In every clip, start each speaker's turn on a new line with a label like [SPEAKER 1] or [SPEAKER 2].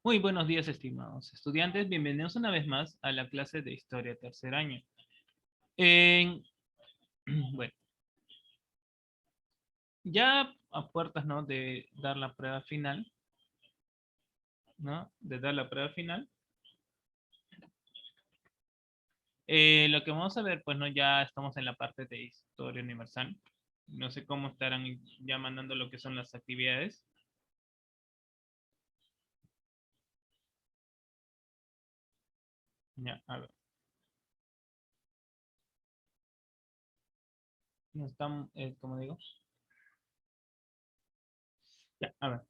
[SPEAKER 1] Muy buenos días, estimados estudiantes. Bienvenidos una vez más a la clase de Historia tercer año. En- bueno, ya a puertas, ¿no? de dar la prueba final, ¿no? De dar la prueba final. Lo que vamos a ver, pues, ¿no? Ya estamos en la parte de Historia Universal. No sé cómo estarán ya mandando lo que son las actividades. Ya, a ver. No están, como digo. Ya, a ver.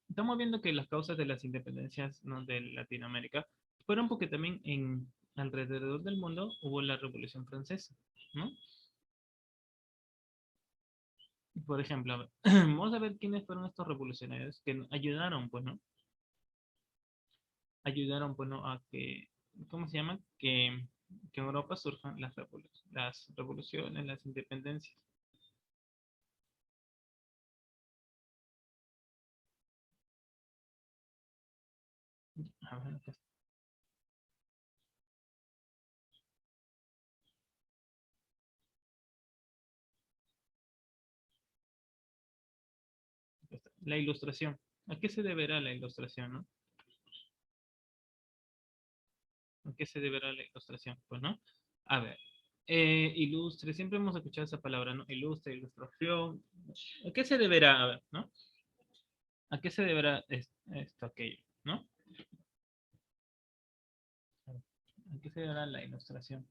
[SPEAKER 1] Estamos viendo que las causas de las independencias, ¿no? de Latinoamérica fueron porque también en alrededor del mundo hubo la Revolución Francesa, ¿no? Por ejemplo, a ver, vamos a ver quiénes fueron estos revolucionarios que ayudaron, pues, ¿no? Ayudaron, pues, ¿no? A que, ¿cómo se llama? Que en Europa surjan las revoluciones, las independencias. A ver, acá está. La ilustración. ¿A qué se deberá la ilustración, no? ¿A qué se deberá la ilustración? Pues, ¿no? A ver, ilustre, siempre hemos escuchado esa palabra, ¿no? Ilustre, ilustración. ¿A qué se deberá, a ver, ¿no? ¿A qué se deberá esto, aquello, ¿no? ¿A qué se deberá la ilustración?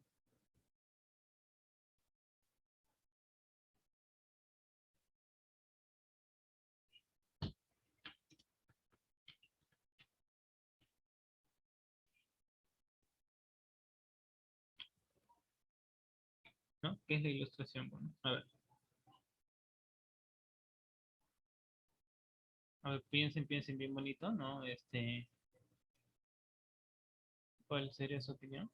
[SPEAKER 1] ¿No? ¿Qué es la ilustración? Bueno, a ver, piensen bien bonito, ¿no? ¿Cuál sería su opinión?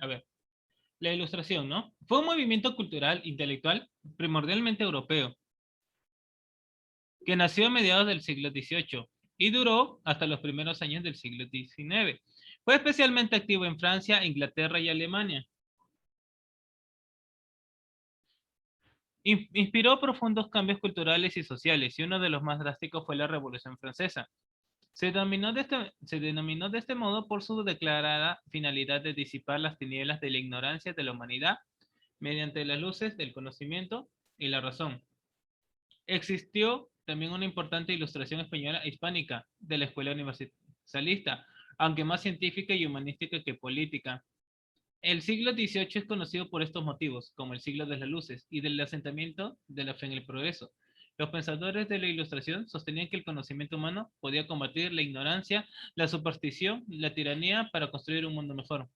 [SPEAKER 1] A ver, la ilustración, ¿no? Fue un movimiento cultural, intelectual, primordialmente europeo, que nació a mediados del siglo XVIII y duró hasta los primeros años del siglo XIX. Fue especialmente activo en Francia, Inglaterra y Alemania. Inspiró profundos cambios culturales y sociales, y uno de los más drásticos fue la Revolución Francesa. Se denominó de este modo por su declarada finalidad de disipar las tinieblas de la ignorancia de la humanidad mediante las luces del conocimiento y la razón. Existió también una importante ilustración española e hispánica de la escuela universalista, aunque más científica y humanística que política. El siglo XVIII es conocido por estos motivos, como el siglo de las luces y del asentamiento de la fe en el progreso. Los pensadores de la Ilustración sostenían que el conocimiento humano podía combatir la ignorancia, la superstición, la tiranía para construir un mundo mejor.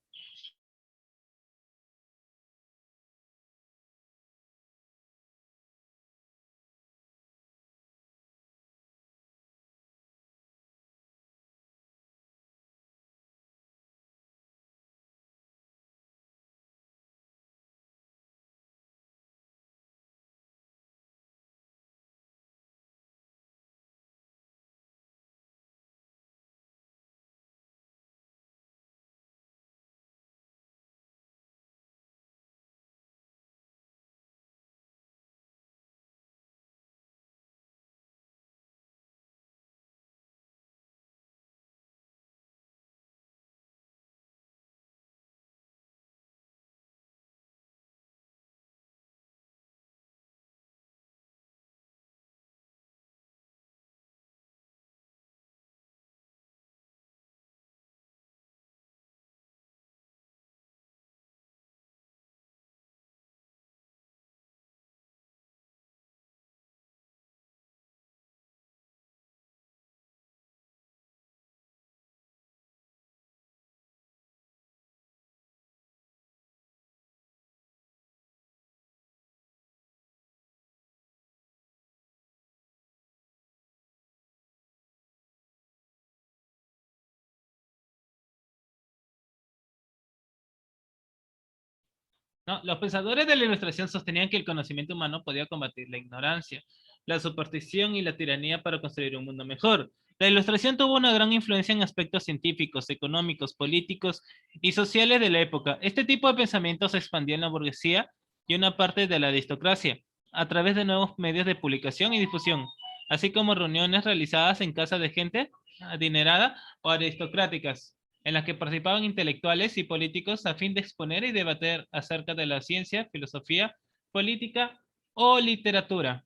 [SPEAKER 1] ¿no? Los pensadores de la Ilustración sostenían que el conocimiento humano podía combatir la ignorancia, la superstición y la tiranía para construir un mundo mejor. La Ilustración tuvo una gran influencia en aspectos científicos, económicos, políticos y sociales de la época. Este tipo de pensamiento se expandió en la burguesía y una parte de la aristocracia a través de nuevos medios de publicación y difusión, así como reuniones realizadas en casa de gente adinerada o aristocráticas en las que participaban intelectuales y políticos a fin de exponer y debater acerca de la ciencia, filosofía, política o literatura.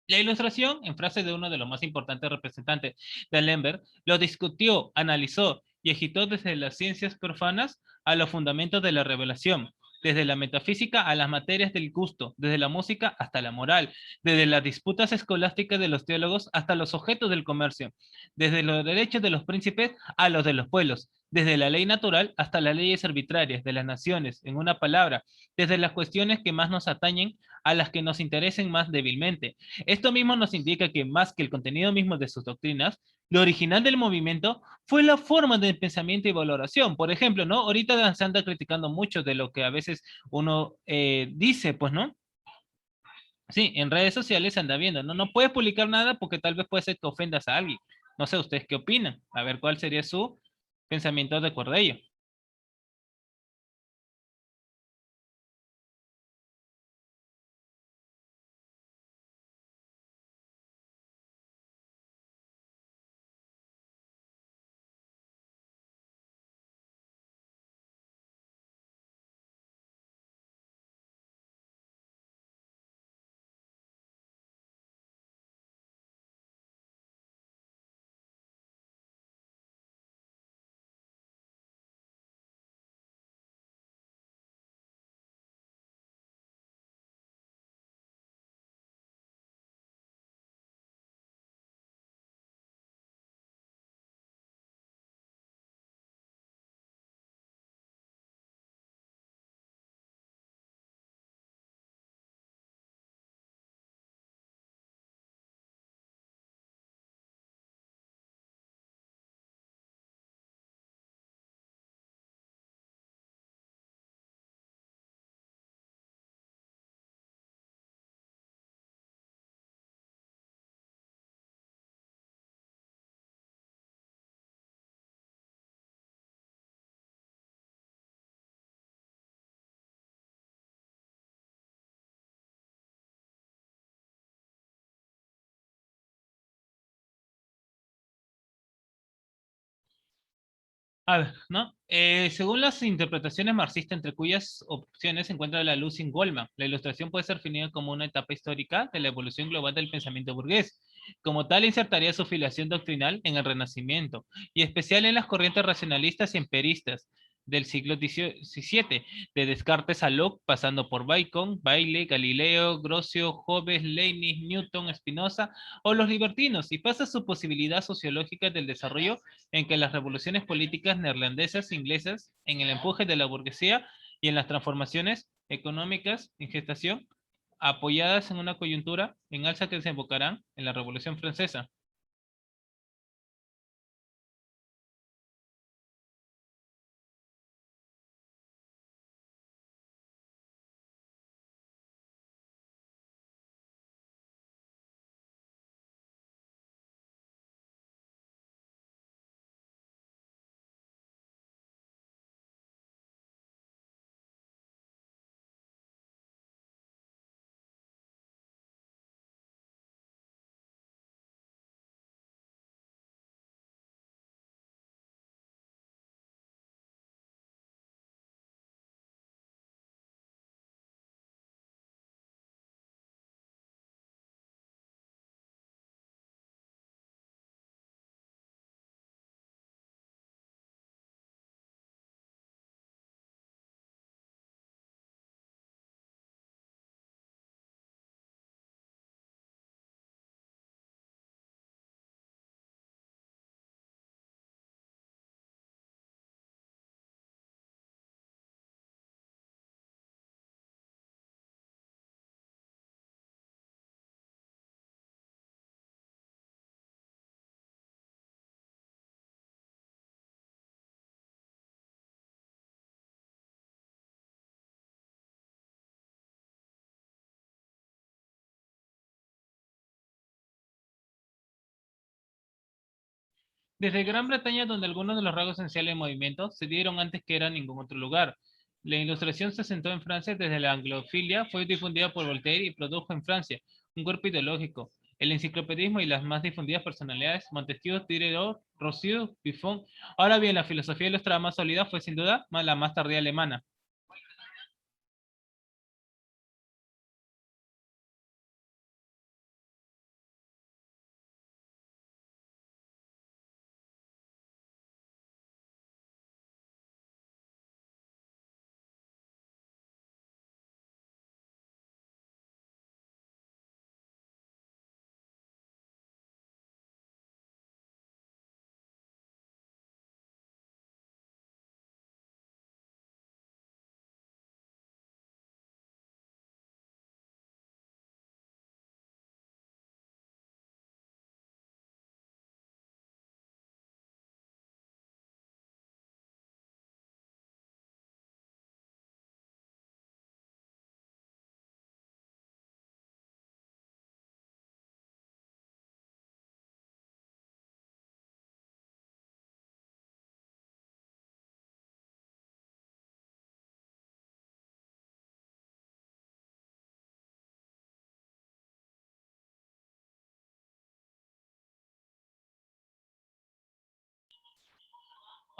[SPEAKER 1] La ilustración, en frase de uno de los más importantes representantes de Lemberg, lo discutió, analizó y agitó desde las ciencias profanas a los fundamentos de la revelación, desde la metafísica a las materias del gusto, desde la música hasta la moral, desde las disputas escolásticas de los teólogos hasta los objetos del comercio, desde los derechos de los príncipes a los de los pueblos, desde la ley natural hasta las leyes arbitrarias de las naciones, en una palabra, desde las cuestiones que más nos atañen a las que nos interesen más débilmente. Esto mismo nos indica que más que el contenido mismo de sus doctrinas, lo original del movimiento fue la forma de pensamiento y valoración. Por ejemplo, ¿no? Ahorita se anda criticando mucho de lo que a veces uno dice, pues, ¿no? Sí, en redes sociales se anda viendo, ¿no? No puedes publicar nada porque tal vez puede ser que ofendas a alguien. No sé, ¿ustedes qué opinan? A ver cuál sería su pensamiento de acuerdo a ello. A ver, ¿no? Según las interpretaciones marxistas, entre cuyas opciones se encuentra la luz sin Goldman, la ilustración puede ser definida como una etapa histórica de la evolución global del pensamiento burgués. Como tal, insertaría su filiación doctrinal en el Renacimiento, y especial en las corrientes racionalistas y empiristas del siglo XVII, de Descartes a Locke, pasando por Bacon, Bailey, Galileo, Grocio, Hobbes, Leibniz, Newton, Spinoza o los libertinos, y pasa su posibilidad sociológica del desarrollo en que las revoluciones políticas neerlandesas, inglesas, en el empuje de la burguesía y en las transformaciones económicas en gestación, apoyadas en una coyuntura en alza que desembocarán en la Revolución Francesa. Desde Gran Bretaña, donde algunos de los rasgos esenciales del movimiento se dieron antes que era en ningún otro lugar. La ilustración se asentó en Francia desde la anglofilia, fue difundida por Voltaire y produjo en Francia un cuerpo ideológico. El enciclopedismo y las más difundidas personalidades, Montesquieu, Diderot, Rousseau, Buffon. Ahora bien, la filosofía ilustrada más sólida fue sin duda la más tardía alemana.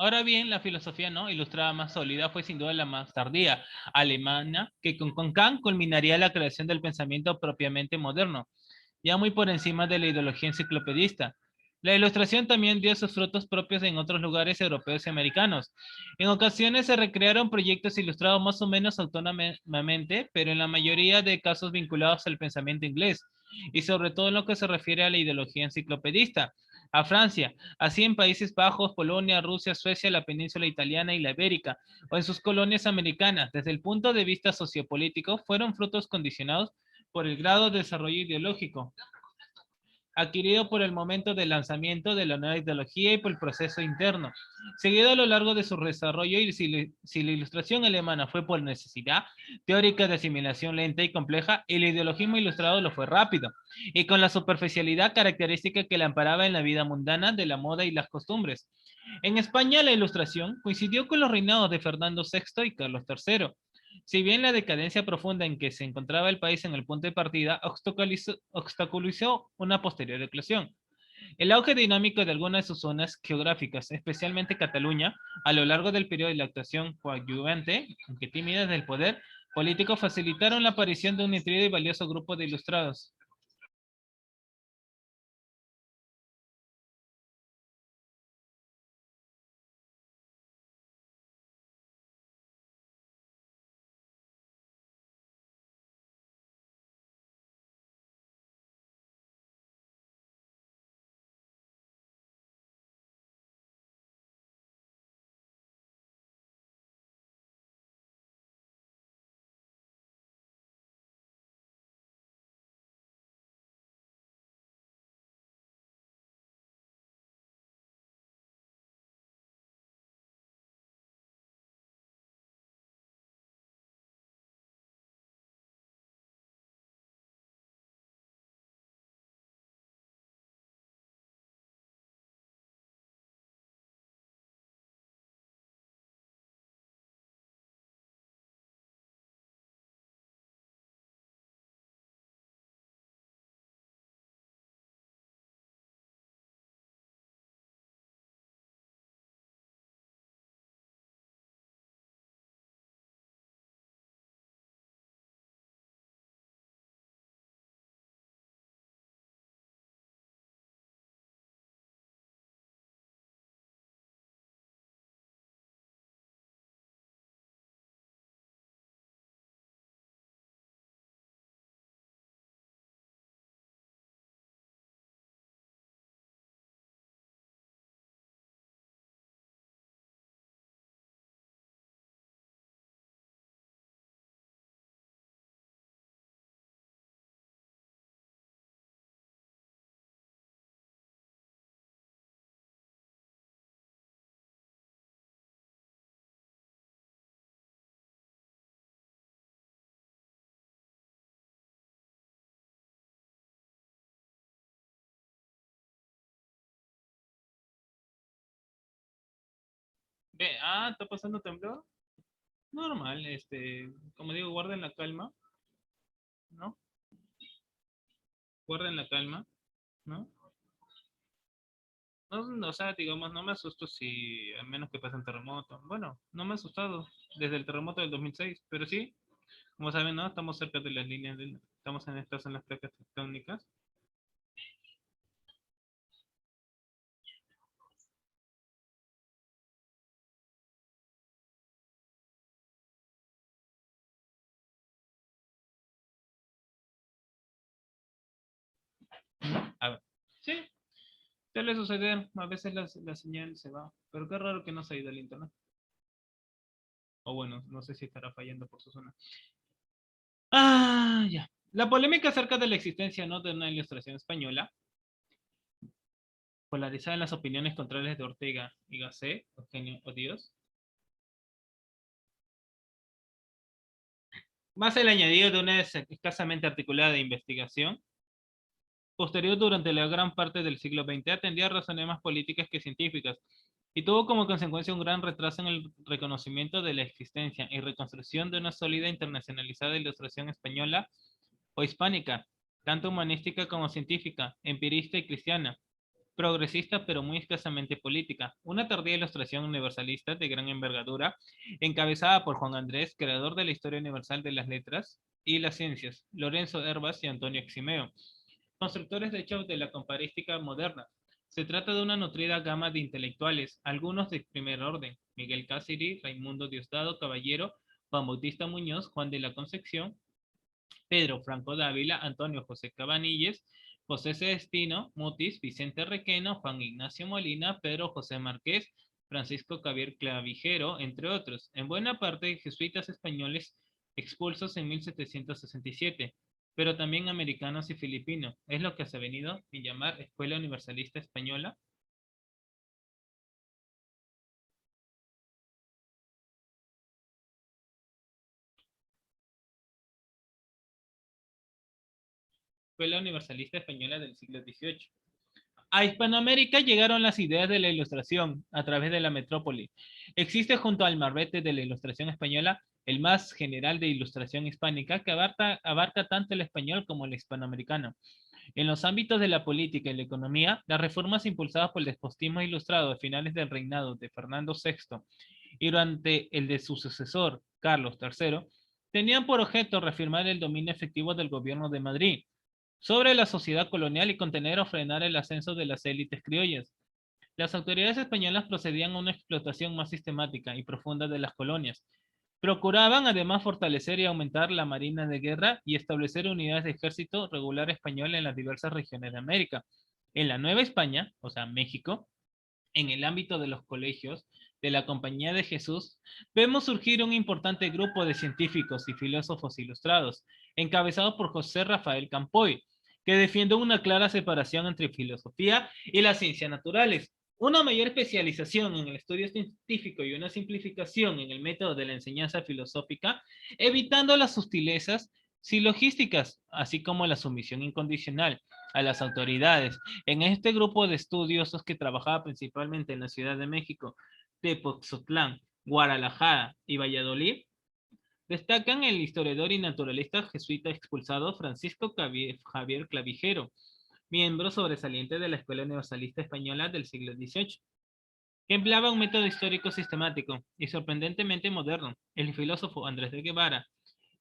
[SPEAKER 1] Ahora bien, la filosofía no ilustrada más sólida fue sin duda la más tardía, alemana, que con Kant culminaría la creación del pensamiento propiamente moderno, ya muy por encima de la ideología enciclopedista. La ilustración también dio sus frutos propios en otros lugares europeos y americanos. En ocasiones se recrearon proyectos ilustrados más o menos autónomamente, pero en la mayoría de casos vinculados al pensamiento inglés, y sobre todo en lo que se refiere a la ideología enciclopedista, a Francia, así en Países Bajos, Polonia, Rusia, Suecia, la península italiana y la ibérica, o en sus colonias americanas. Desde el punto de vista sociopolítico, fueron frutos condicionados por el grado de desarrollo ideológico adquirido por el momento del lanzamiento de la nueva ideología y por el proceso interno. Seguido a lo largo de su desarrollo, y si la ilustración alemana fue por necesidad teórica de asimilación lenta y compleja, el ideologismo ilustrado lo fue rápido, y con la superficialidad característica que la amparaba en la vida mundana de la moda y las costumbres. En España, la ilustración coincidió con los reinados de Fernando VI y Carlos III. Si bien la decadencia profunda en que se encontraba el país en el punto de partida obstaculizó una posterior eclosión. El auge dinámico de algunas de sus zonas geográficas, especialmente Cataluña, a lo largo del periodo de la actuación coadyuvante, aunque tímida del poder político, facilitaron la aparición de un nutrido y valioso grupo de ilustrados. Ve, está pasando temblor. Normal, como digo, guarden la calma, ¿no? Guarden la calma, ¿no? O sea, digamos, no me asusto si, a menos que pase un terremoto. Bueno, no me he asustado desde el terremoto del 2006, pero sí, como saben, ¿no? Estamos cerca de las líneas, estamos en estas, en las placas tectónicas. A ver, sí, suele suceder, a veces la señal se va, pero qué raro que no se ha ido el internet. O bueno, no sé si estará fallando por su zona. Ya. La polémica acerca de la existencia no de una ilustración española, polarizada en las opiniones contrarias de Ortega y Gasset, Eugenio Odíos, más el añadido de una escasamente articulada investigación, posterior durante la gran parte del siglo XX, atendía a razones más políticas que científicas, y tuvo como consecuencia un gran retraso en el reconocimiento de la existencia y reconstrucción de una sólida internacionalizada ilustración española o hispánica, tanto humanística como científica, empirista y cristiana, progresista pero muy escasamente política. Una tardía ilustración universalista de gran envergadura, encabezada por Juan Andrés, creador de la historia universal de las letras y las ciencias, Lorenzo Herbas y Antonio Eximeo, constructores de hecho de la comparística moderna. Se trata de una nutrida gama de intelectuales, algunos de primer orden, Miguel Cáceres, Raimundo Diosdado Caballero, Juan Bautista Muñoz, Juan de la Concepción, Pedro Franco Dávila, Antonio José Cabanilles, José Celestino Mutis, Vicente Requeno, Juan Ignacio Molina, Pedro José Márquez, Francisco Javier Clavijero, entre otros, en buena parte jesuitas españoles expulsos en 1767, pero también americanos y filipinos. Es lo que se ha venido a llamar Escuela Universalista Española. Escuela Universalista Española del siglo XVIII. A Hispanoamérica llegaron las ideas de la ilustración a través de la metrópoli. Existe junto al marbete de la ilustración española el más general de ilustración hispánica que abarca tanto el español como el hispanoamericano. En los ámbitos de la política y la economía, las reformas impulsadas por el despotismo ilustrado a finales del reinado de Fernando VI y durante el de su sucesor, Carlos III, tenían por objeto reafirmar el dominio efectivo del gobierno de Madrid sobre la sociedad colonial y contener o frenar el ascenso de las élites criollas. Las autoridades españolas procedían a una explotación más sistemática y profunda de las colonias. Procuraban además fortalecer y aumentar la marina de guerra y establecer unidades de ejército regular español en las diversas regiones de América. En la Nueva España, o sea, México, en el ámbito de los colegios de la Compañía de Jesús, vemos surgir un importante grupo de científicos y filósofos ilustrados, encabezado por José Rafael Campoy, que defiende una clara separación entre filosofía y las ciencias naturales, una mayor especialización en el estudio científico y una simplificación en el método de la enseñanza filosófica, evitando las sutilezas silogísticas, así como la sumisión incondicional a las autoridades. En este grupo de estudiosos que trabajaba principalmente en la Ciudad de México, Tepoztlán, Guadalajara y Valladolid, destacan el historiador y naturalista jesuita expulsado Francisco Javier Clavijero, miembro sobresaliente de la Escuela Universalista Española del siglo XVIII, que empleaba un método histórico sistemático y sorprendentemente moderno. El filósofo Andrés de Guevara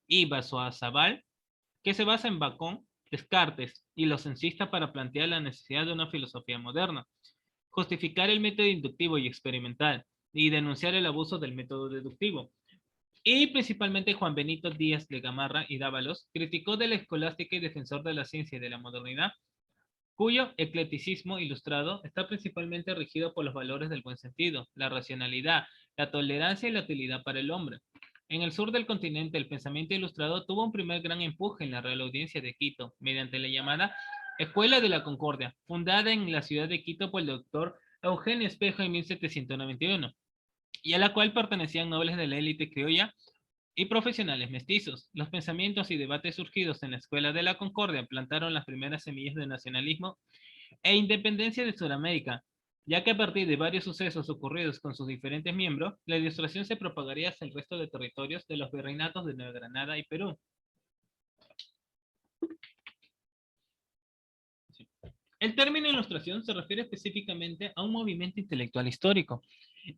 [SPEAKER 1] y Basoazabal, que se basa en Bacón, Descartes y los censistas para plantear la necesidad de una filosofía moderna, justificar el método inductivo y experimental y denunciar el abuso del método deductivo. Y principalmente Juan Benito Díaz de Gamarra y Dávalos criticó de la escolástica y defensor de la ciencia y de la modernidad, cuyo eclecticismo ilustrado está principalmente regido por los valores del buen sentido, la racionalidad, la tolerancia y la utilidad para el hombre. En el sur del continente, el pensamiento ilustrado tuvo un primer gran empuje en la Real Audiencia de Quito, mediante la llamada Escuela de la Concordia, fundada en la ciudad de Quito por el doctor Eugenio Espejo en 1791, y a la cual pertenecían nobles de la élite criolla y profesionales mestizos. Los pensamientos y debates surgidos en la Escuela de la Concordia plantaron las primeras semillas de nacionalismo e independencia de Sudamérica, ya que a partir de varios sucesos ocurridos con sus diferentes miembros, la ilustración se propagaría hacia el resto de territorios de los virreinatos de Nueva Granada y Perú. El término ilustración se refiere específicamente a un movimiento intelectual histórico.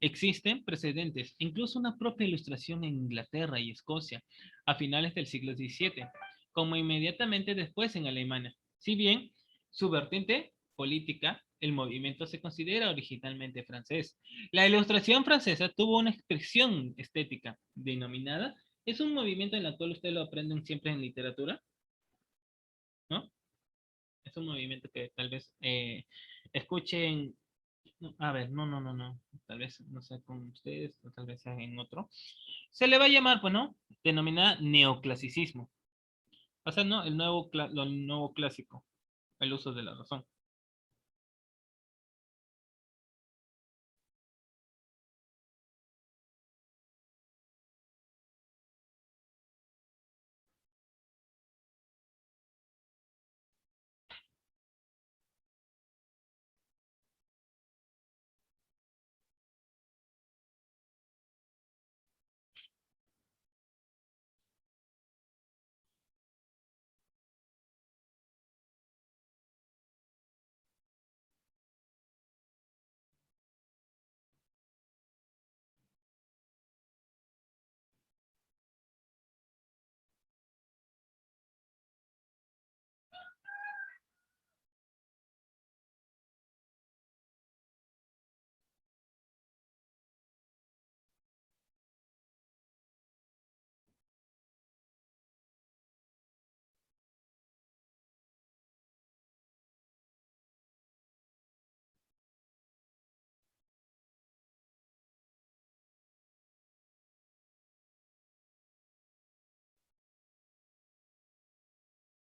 [SPEAKER 1] Existen precedentes, incluso una propia ilustración en Inglaterra y Escocia a finales del siglo XVII, como inmediatamente después en Alemania. Si bien su vertiente política, el movimiento se considera originalmente francés. La ilustración francesa tuvo una expresión estética denominada, es un movimiento en el cual ustedes lo aprenden siempre en literatura, ¿no? Es un movimiento que tal vez escuchen. No, a ver, no. Tal vez no sea con ustedes, o tal vez sea en otro. Se le va a llamar, pues, ¿no? Denominada neoclasicismo. O sea, ¿no? Lo nuevo clásico, el uso de la razón.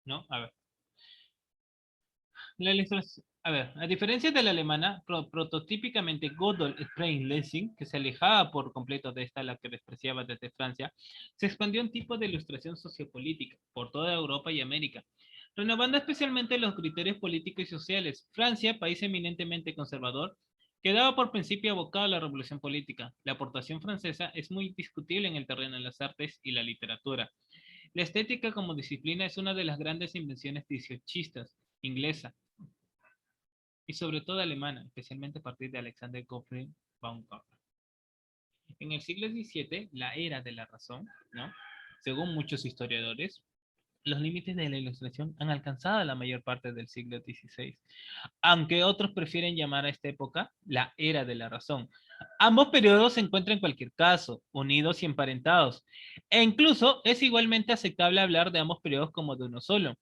[SPEAKER 1] ¿No? A ver. A ver, a diferencia de la alemana, prototípicamente Gödel Spreng Lessing, que se alejaba por completo de esta, la que despreciaba desde Francia, se expandió un tipo de ilustración sociopolítica por toda Europa y América, renovando especialmente los criterios políticos y sociales. Francia, país eminentemente conservador, quedaba por principio abocado a la revolución política. La aportación francesa es muy discutible en el terreno de las artes y la literatura. La estética como disciplina es una de las grandes invenciones dieciochistas inglesa y sobre todo alemana, especialmente a partir de Alexander Gottfried Baumgartner. En el siglo XVII, la era de la razón, ¿no? Según muchos historiadores, los límites de la ilustración han alcanzado la mayor parte del siglo XVI, aunque otros prefieren llamar a esta época la era de la razón. Ambos periodos se encuentran en cualquier caso, unidos y emparentados, e incluso es igualmente aceptable hablar de ambos periodos como de uno solo.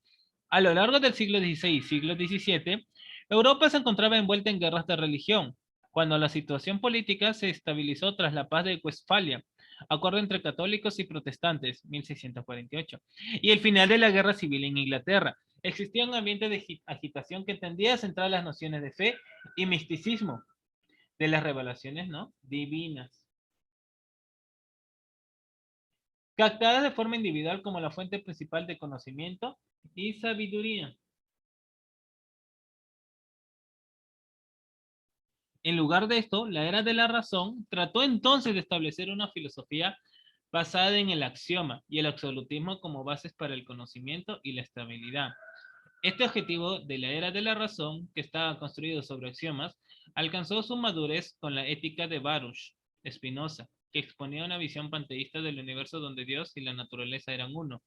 [SPEAKER 1] A lo largo del siglo XVI y siglo XVII, Europa se encontraba envuelta en guerras de religión, cuando la situación política se estabilizó tras la paz de Westfalia, acuerdo entre católicos y protestantes, 1648, y el final de la guerra civil en Inglaterra. Existía un ambiente de agitación que tendía a centrar las nociones de fe y misticismo de las revelaciones, ¿no?, divinas, captadas de forma individual como la fuente principal de conocimiento y sabiduría. En lugar de esto, la era de la razón trató entonces de establecer una filosofía basada en el axioma y el absolutismo como bases para el conocimiento y la estabilidad. Este objetivo de la era de la razón, que estaba construido sobre axiomas, alcanzó su madurez con la ética de Baruch Spinoza, que exponía una visión panteísta del universo donde Dios y la naturaleza eran uno.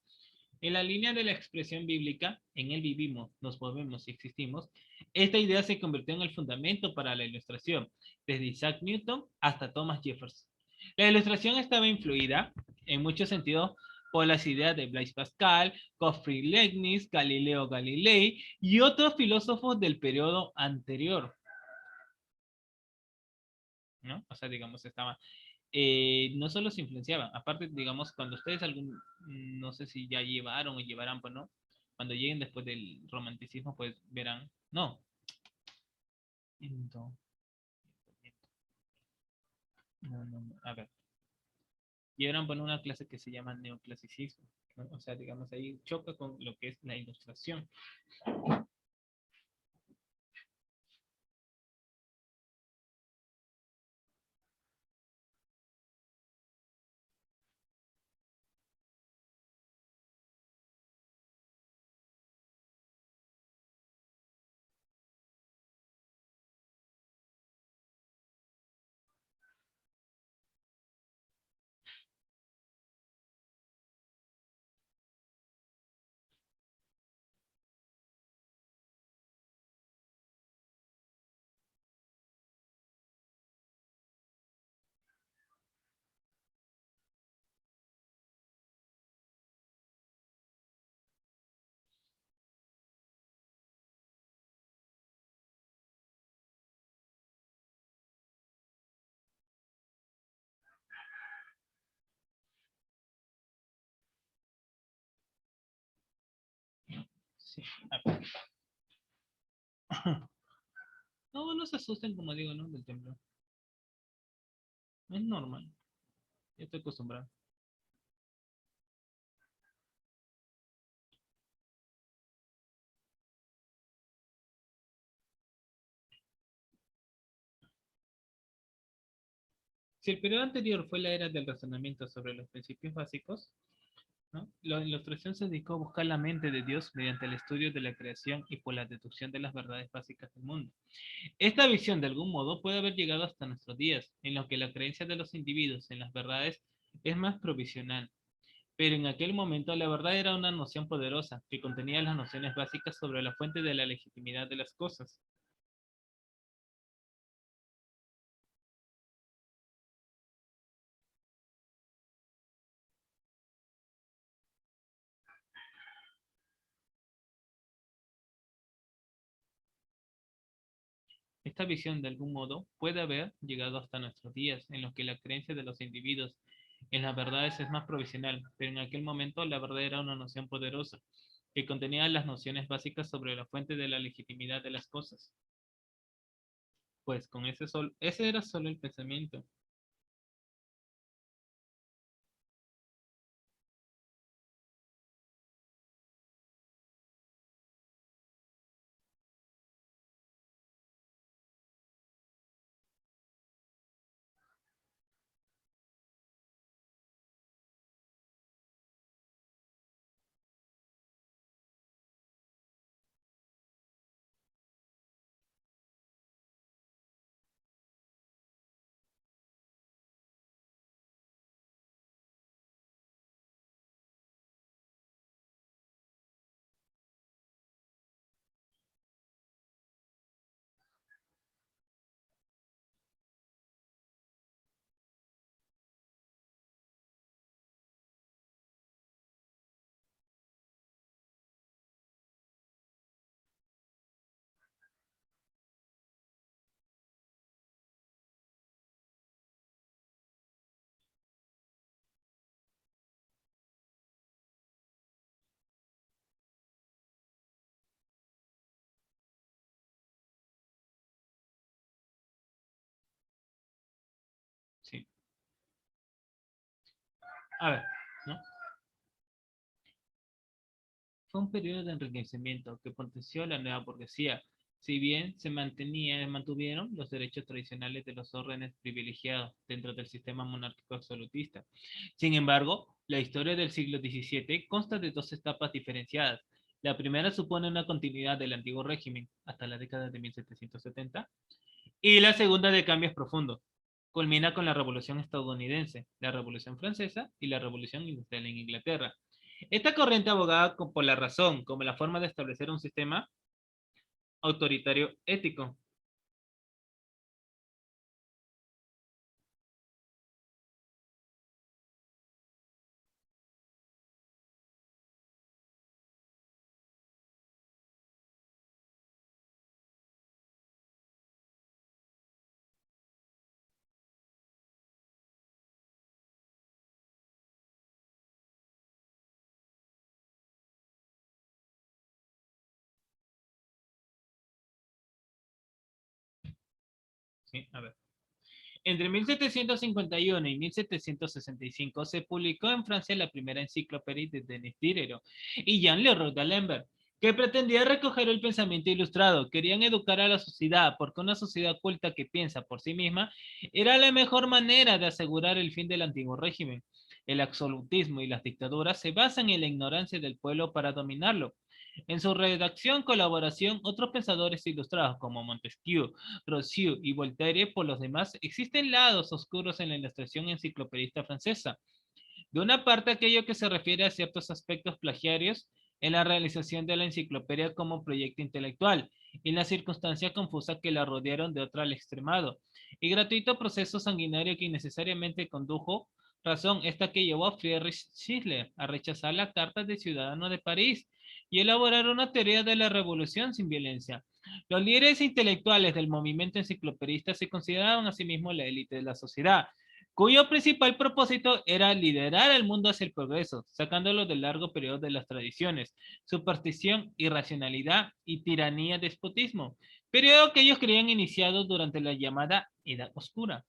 [SPEAKER 1] En la línea de la expresión bíblica, en él vivimos, nos movemos y existimos, esta idea se convirtió en el fundamento para la ilustración, desde Isaac Newton hasta Thomas Jefferson. La ilustración estaba influida, en muchos sentidos, por las ideas de Blaise Pascal, Gottfried Leibniz, Galileo Galilei y otros filósofos del periodo anterior, ¿no? O sea, digamos, estaban no solo se influenciaban, aparte, digamos, cuando ustedes algún, no sé si ya llevaron o llevarán, pues no, cuando lleguen después del romanticismo, pues verán, no, no, no, a ver, llevarán por una clase que se llama neoclasicismo, ¿no? O sea, digamos, ahí choca con lo que es la ilustración. Sí, a ver. No, no se asusten, como digo, ¿no? Del templo. Es normal, ya estoy acostumbrado. Si el periodo anterior fue la era del razonamiento sobre los principios básicos, ¿no? La ilustración se dedicó a buscar la mente de Dios mediante el estudio de la creación y por la deducción de las verdades básicas del mundo. Esta visión, de algún modo, puede haber llegado hasta nuestros días, en los que la creencia de los individuos en las verdades es más provisional. Pero en aquel momento la verdad era una noción poderosa que contenía las nociones básicas sobre la fuente de la legitimidad de las cosas. Esta visión, de algún modo, puede haber llegado hasta nuestros días, en los que la creencia de los individuos en las verdades es más provisional, pero en aquel momento la verdad era una noción poderosa, que contenía las nociones básicas sobre la fuente de la legitimidad de las cosas. Pues con ese era solo el pensamiento. A ver, ¿no? Fue un periodo de enriquecimiento que potenció la nueva burguesía, si bien mantuvieron los derechos tradicionales de los órdenes privilegiados dentro del sistema monárquico absolutista. Sin embargo, la historia del siglo XVII consta de dos etapas diferenciadas. La primera supone una continuidad del antiguo régimen hasta la década de 1770 y la segunda de cambios profundos. Culmina con la Revolución estadounidense, la Revolución francesa y la Revolución industrial en Inglaterra. Esta corriente abogaba por la razón como la forma de establecer un sistema autoritario ético. ¿Sí? A ver. Entre 1751 y 1765 se publicó en Francia la primera enciclopedia de Denis Diderot y Jean-Leroy d'Alembert, que pretendía recoger el pensamiento ilustrado. Querían educar a la sociedad, porque una sociedad culta que piensa por sí misma era la mejor manera de asegurar el fin del antiguo régimen. El absolutismo y las dictaduras se basan en la ignorancia del pueblo para dominarlo. En su redacción colaboración otros pensadores ilustrados como Montesquieu, Rousseau y Voltaire. Por los demás, existen lados oscuros en la ilustración enciclopedista francesa. De una parte, aquello que se refiere a ciertos aspectos plagiarios en la realización de la enciclopedia como proyecto intelectual y la circunstancia confusa que la rodearon de otro al extremado y gratuito proceso sanguinario que innecesariamente condujo razón esta que llevó a Friedrich Schiller a rechazar la Carta de Ciudadano de París y elaborar una teoría de la revolución sin violencia. Los líderes intelectuales del movimiento enciclopedista se consideraban a sí mismos la élite de la sociedad, cuyo principal propósito era liderar al mundo hacia el progreso, sacándolo del largo periodo de las tradiciones, superstición, irracionalidad y tiranía despotismo, periodo que ellos creían iniciado durante la llamada Edad Oscura.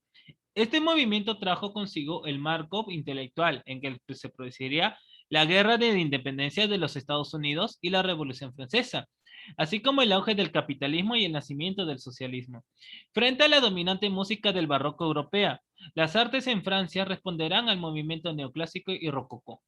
[SPEAKER 1] Este movimiento trajo consigo el marco intelectual en que se produciría la guerra de independencia de los Estados Unidos y la Revolución Francesa, así como el auge del capitalismo y el nacimiento del socialismo. Frente a la dominante música del barroco europea, las artes en Francia responderán al movimiento neoclásico y rococó.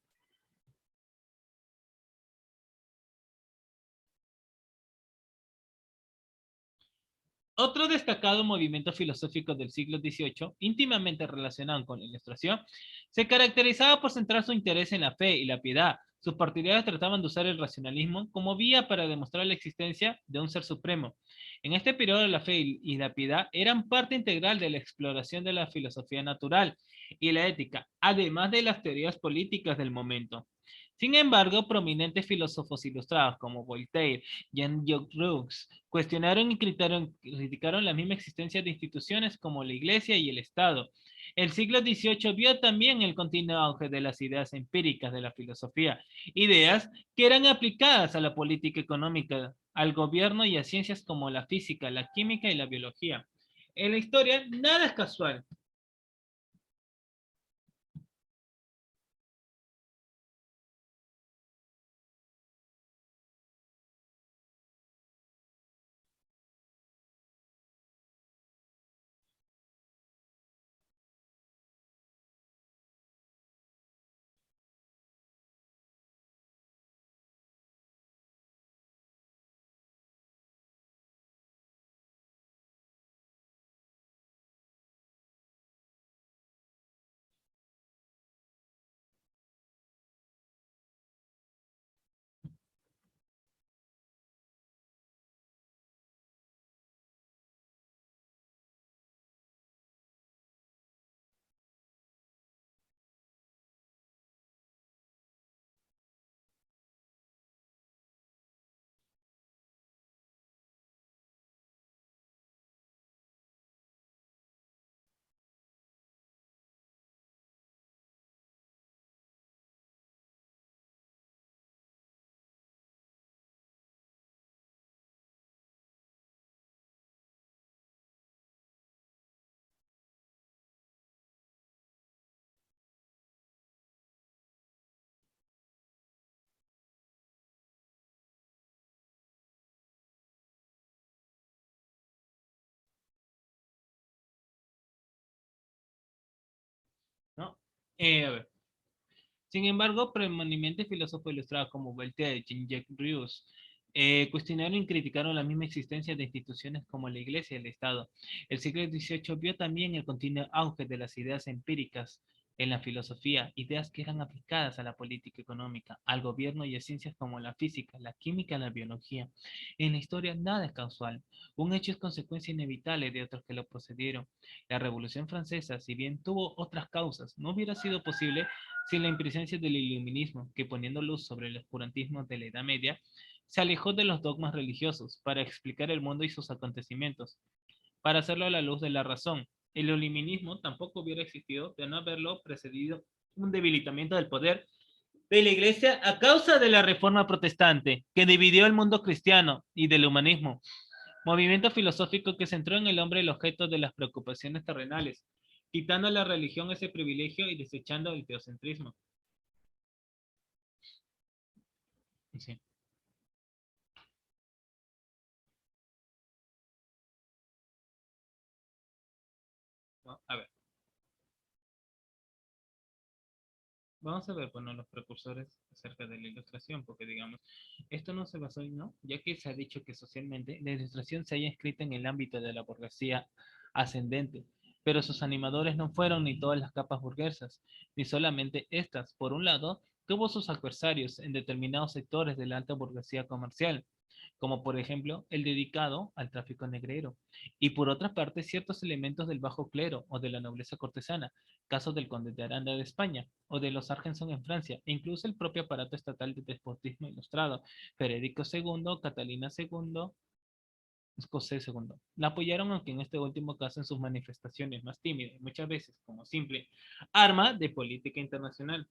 [SPEAKER 1] Otro destacado movimiento filosófico del siglo XVIII, íntimamente relacionado con la Ilustración, se caracterizaba por centrar su interés en la fe y la piedad. Sus partidarios trataban de usar el racionalismo como vía para demostrar la existencia de un ser supremo. En este periodo, la fe y la piedad eran parte integral de la exploración de la filosofía natural y la ética, además de las teorías políticas del momento. Sin embargo, prominentes filósofos ilustrados como Voltaire, Jean-Jacques Rousseau, cuestionaron y criticaron la misma existencia de instituciones como la Iglesia y el Estado. El siglo XVIII vio también el continuo auge de las ideas empíricas de la filosofía, ideas que eran aplicadas a la política económica, al gobierno y a ciencias como la física, la química y la biología. En la historia, nada es casual. A ver. Sin embargo, preeminentes filósofos ilustrados como Voltaire y Jean-Jacques Rousseau cuestionaron y criticaron la misma existencia de instituciones como la Iglesia y el Estado. El siglo XVIII vio también el continuo auge de las ideas empíricas en la filosofía, ideas que eran aplicadas a la política económica, al gobierno y a ciencias como la física, la química y la biología. En la historia nada es casual. Un hecho es consecuencia inevitable de otros que lo procedieron. La Revolución Francesa, si bien tuvo otras causas, no hubiera sido posible sin la presencia del iluminismo, que poniendo luz sobre el oscurantismo de la Edad Media, se alejó de los dogmas religiosos para explicar el mundo y sus acontecimientos, para hacerlo a la luz de la razón. El iluminismo tampoco hubiera existido de no haberlo precedido un debilitamiento del poder de la Iglesia a causa de la Reforma Protestante, que dividió el mundo cristiano y del humanismo, movimiento filosófico que centró en el hombre el objeto de las preocupaciones terrenales, quitando a la religión ese privilegio y desechando el teocentrismo. Sí. ¿No? A ver, vamos a ver, bueno, los precursores acerca de la ilustración, porque digamos, esto no se basó en, ¿no? Ya que se ha dicho que socialmente la ilustración se haya escrito en el ámbito de la burguesía ascendente, pero sus animadores no fueron ni todas las capas burguesas, ni solamente estas. Por un lado, tuvo sus adversarios en determinados sectores de la alta burguesía comercial, como por ejemplo el dedicado al tráfico negrero, y por otra parte ciertos elementos del bajo clero o de la nobleza cortesana, caso del conde de Aranda de España o de los Argenson en Francia, e incluso el propio aparato estatal de despotismo ilustrado, Federico II, Catalina II, José II. La apoyaron, aunque en este último caso en sus manifestaciones más tímidas, muchas veces como simple arma de política internacional.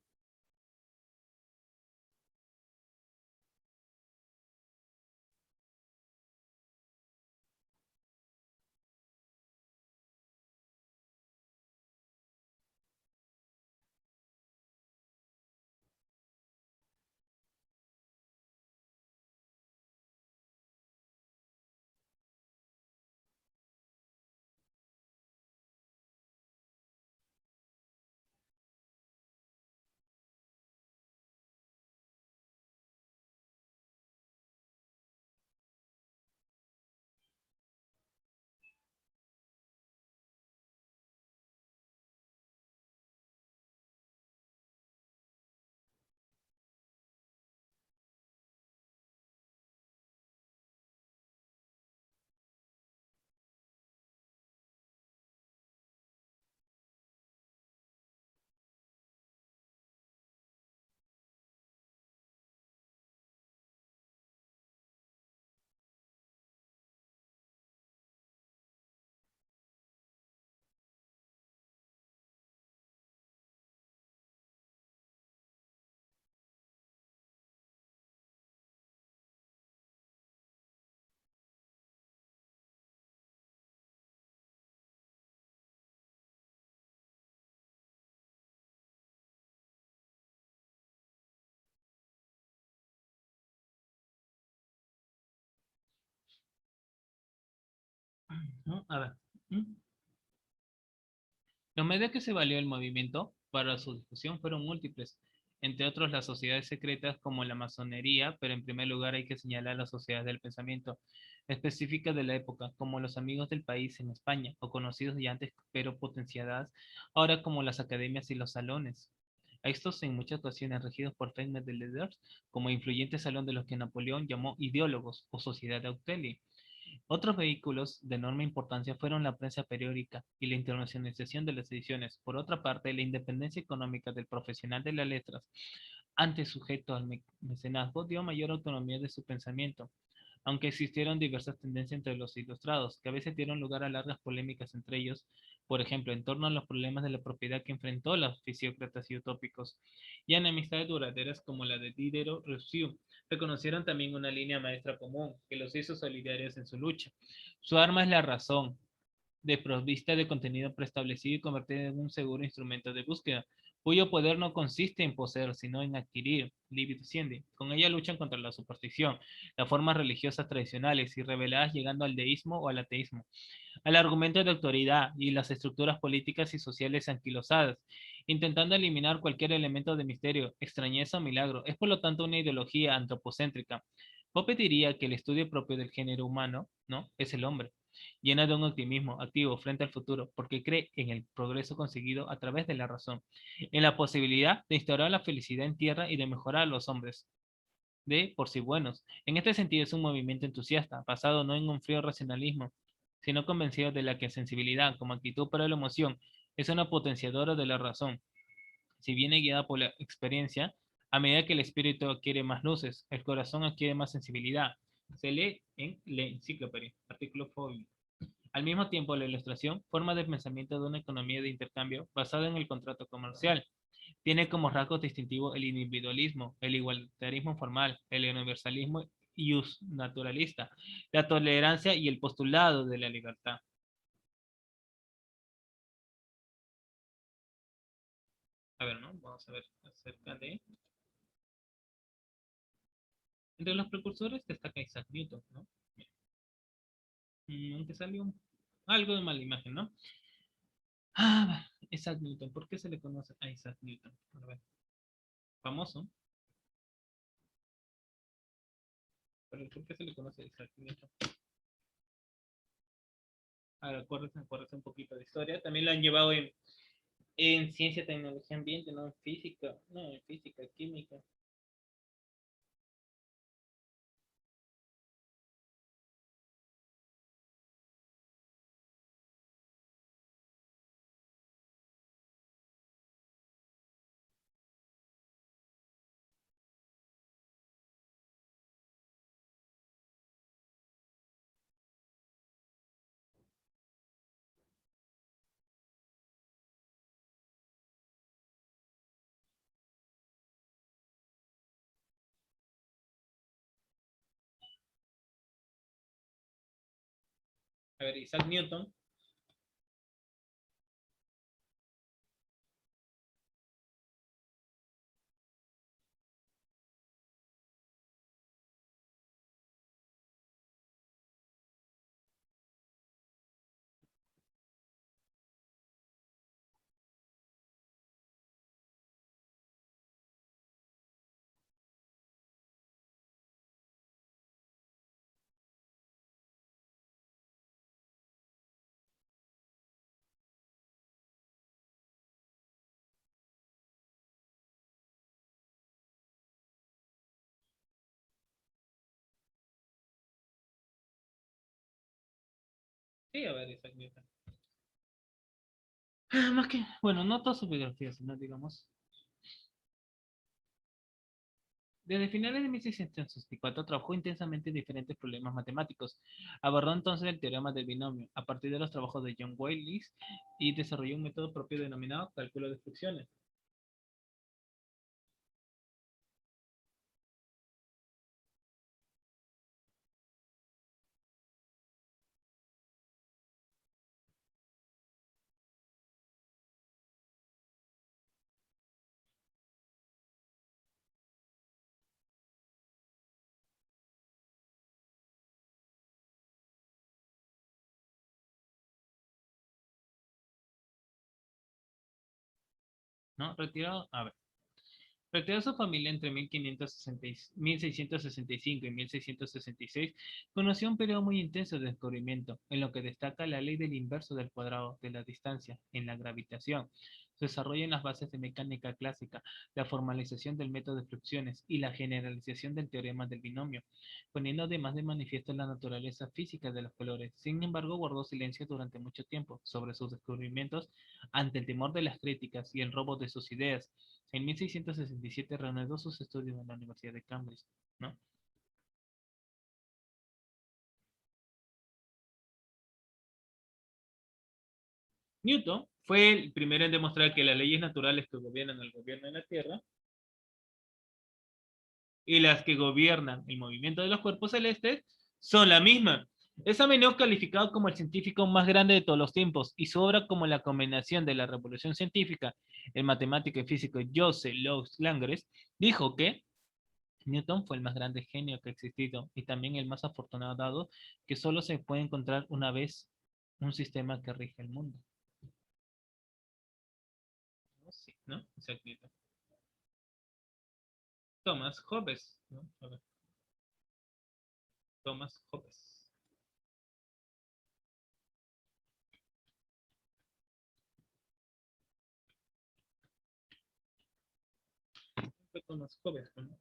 [SPEAKER 1] ¿No? A ver. Los medios que se valió el movimiento para su difusión fueron múltiples, entre otros las sociedades secretas como la masonería, pero en primer lugar hay que señalar las sociedades del pensamiento específicas de la época, como los amigos del país en España, o conocidos ya antes pero potenciadas ahora como las academias y los salones. A estos en muchas ocasiones regidos por Feynman de Leaders, como influyente salón de los que Napoleón llamó ideólogos o sociedad de Autelli. Otros vehículos de enorme importancia fueron la prensa periódica y la internacionalización de las ediciones. Por otra parte, la independencia económica del profesional de las letras, antes sujeto al mecenazgo, dio mayor autonomía de su pensamiento, aunque existieron diversas tendencias entre los ilustrados, que a veces dieron lugar a largas polémicas entre ellos, por ejemplo, en torno a los problemas de la propiedad que enfrentó los fisiócratas y utópicos, y en amistades duraderas como la de Diderot Rousseau, reconocieron también una línea maestra común que los hizo solidarios en su lucha. Su arma es la razón, desprovista de contenido preestablecido y convertida en un seguro instrumento de búsqueda, cuyo poder no consiste en poseer, sino en adquirir, libido siendi. Con ella luchan contra la superstición, las formas religiosas tradicionales y reveladas, llegando al deísmo o al ateísmo, al argumento de autoridad y las estructuras políticas y sociales anquilosadas, intentando eliminar cualquier elemento de misterio, extrañeza o milagro. Es por lo tanto una ideología antropocéntrica. Pope diría que el estudio propio del género humano, ¿no?, es el hombre, llena de un optimismo activo frente al futuro, porque cree en el progreso conseguido a través de la razón, en la posibilidad de instaurar la felicidad en tierra y de mejorar a los hombres de por sí buenos. En este sentido es un movimiento entusiasta, basado no en un frío racionalismo, sino convencido de la que sensibilidad como actitud para la emoción es una potenciadora de la razón. Si viene guiada por la experiencia, a medida que el espíritu adquiere más luces, el corazón adquiere más sensibilidad. Se lee en la enciclopedia, artículo Foy. Al mismo tiempo, la ilustración, forma de pensamiento de una economía de intercambio basada en el contrato comercial. Tiene como rasgos distintivos el individualismo, el igualitarismo formal, el universalismo naturalista, la tolerancia y el postulado de la libertad. A ver, ¿no? Vamos a ver acerca de... Entre los precursores destaca Isaac Newton, ¿no? Aunque salió algo de mala imagen, ¿no? Isaac Newton. ¿Por qué se le conoce a Isaac Newton? A ver, famoso. Pero ¿por qué se le conoce a Isaac Newton? A ver, acuérdense un poquito de historia. También lo han llevado en ciencia, tecnología, ambiente, no en física. No, en física, química. A ver, Isaac Newton. Sí, a ver, Isaac Newton. Más que, bueno, no toda su biografía, sino digamos. Desde finales de 1664 trabajó intensamente en diferentes problemas matemáticos. Abordó entonces el teorema del binomio a partir de los trabajos de John Wallis y desarrolló un método propio denominado cálculo de fluxiones. ¿No? Retirado, a ver. Retiró a su familia entre 1665 y 1666, conoció un periodo muy intenso de descubrimiento, en lo que destaca la ley del inverso del cuadrado de la distancia en la gravitación, su desarrollo en las bases de mecánica clásica, la formalización del método de fluxiones y la generalización del teorema del binomio, poniendo además de manifiesto la naturaleza física de los colores. Sin embargo, guardó silencio durante mucho tiempo sobre sus descubrimientos ante el temor de las críticas y el robo de sus ideas. En 1667 reanudó sus estudios en la Universidad de Cambridge, ¿no? Newton fue el primero en demostrar que las leyes naturales que gobiernan el gobierno de la Tierra y las que gobiernan el movimiento de los cuerpos celestes son la misma. Es a menudo calificado como el científico más grande de todos los tiempos y su obra como la combinación de la revolución científica, el matemático y físico Joseph Louis Langres dijo que Newton fue el más grande genio que ha existido y también el más afortunado dado que solo se puede encontrar una vez un sistema que rige el mundo. ¿No? Sí, ¿no? Exactito. Thomas Hobbes, ¿no? A ver, Thomas Hobbes. Fue Thomas Hobbes, ¿no?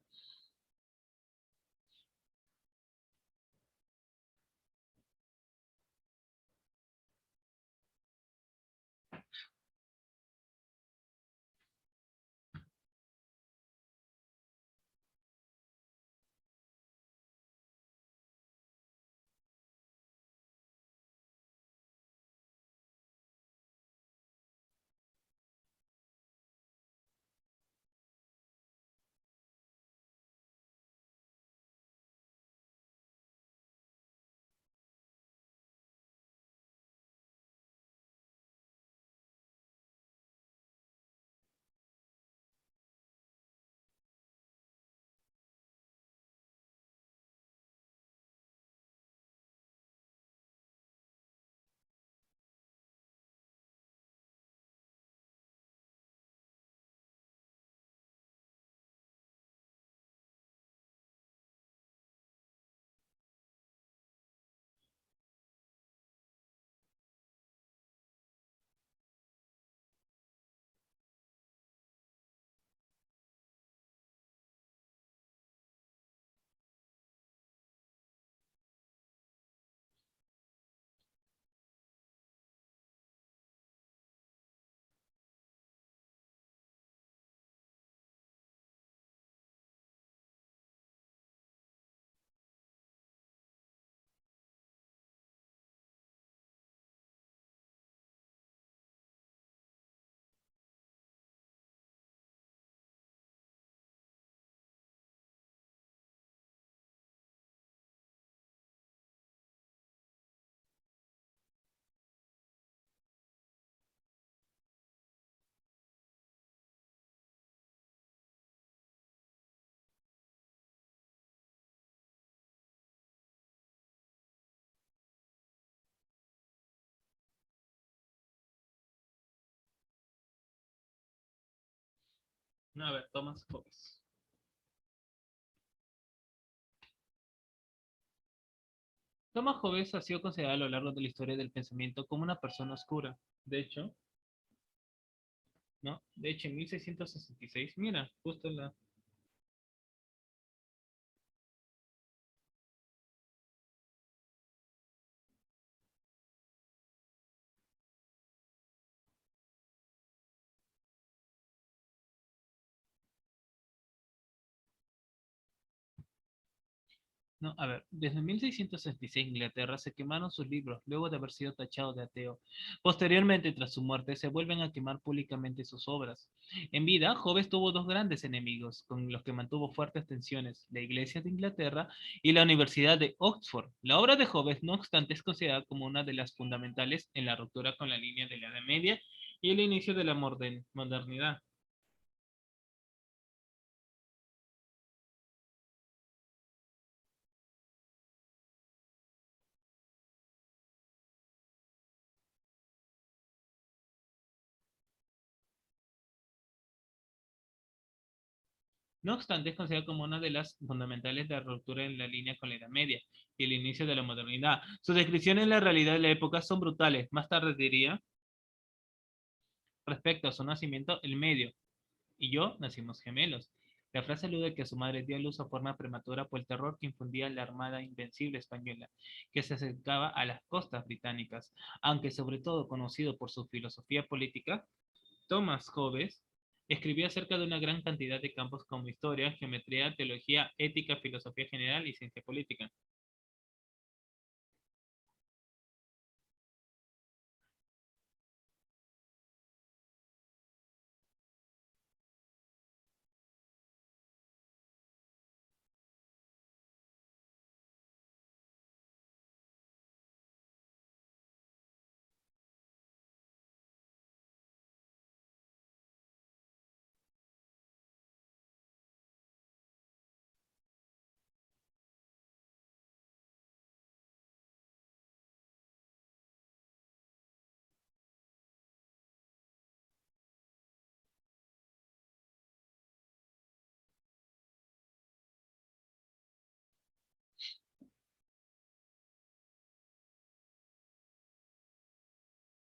[SPEAKER 1] No, a ver, Thomas Hobbes. Thomas Hobbes ha sido considerado a lo largo de la historia del pensamiento como una persona oscura. De hecho, ¿no? De hecho, en 1666, mira, justo en la... No, a ver, desde 1666 en Inglaterra se quemaron sus libros luego de haber sido tachado de ateo. Posteriormente, tras su muerte, se vuelven a quemar públicamente sus obras. En vida, Hobbes tuvo dos grandes enemigos con los que mantuvo fuertes tensiones, la Iglesia de Inglaterra y la Universidad de Oxford. La obra de Hobbes, no obstante, es considerada como una de las fundamentales en la ruptura con la línea de la Edad Media y el inicio de la modernidad. No obstante, es considerado como una de las fundamentales de la ruptura en la línea con la Edad Media y el inicio de la modernidad. Sus descripciones de la realidad de la época son brutales. Más tarde diría, respecto a su nacimiento, el medio y yo nacimos gemelos. La frase alude que su madre dio a luz a forma prematura por el terror que infundía la Armada Invencible española, que se acercaba a las costas británicas. Aunque sobre todo conocido por su filosofía política, Thomas Hobbes escribió acerca de una gran cantidad de campos como historia, geometría, teología, ética, filosofía general y ciencia política.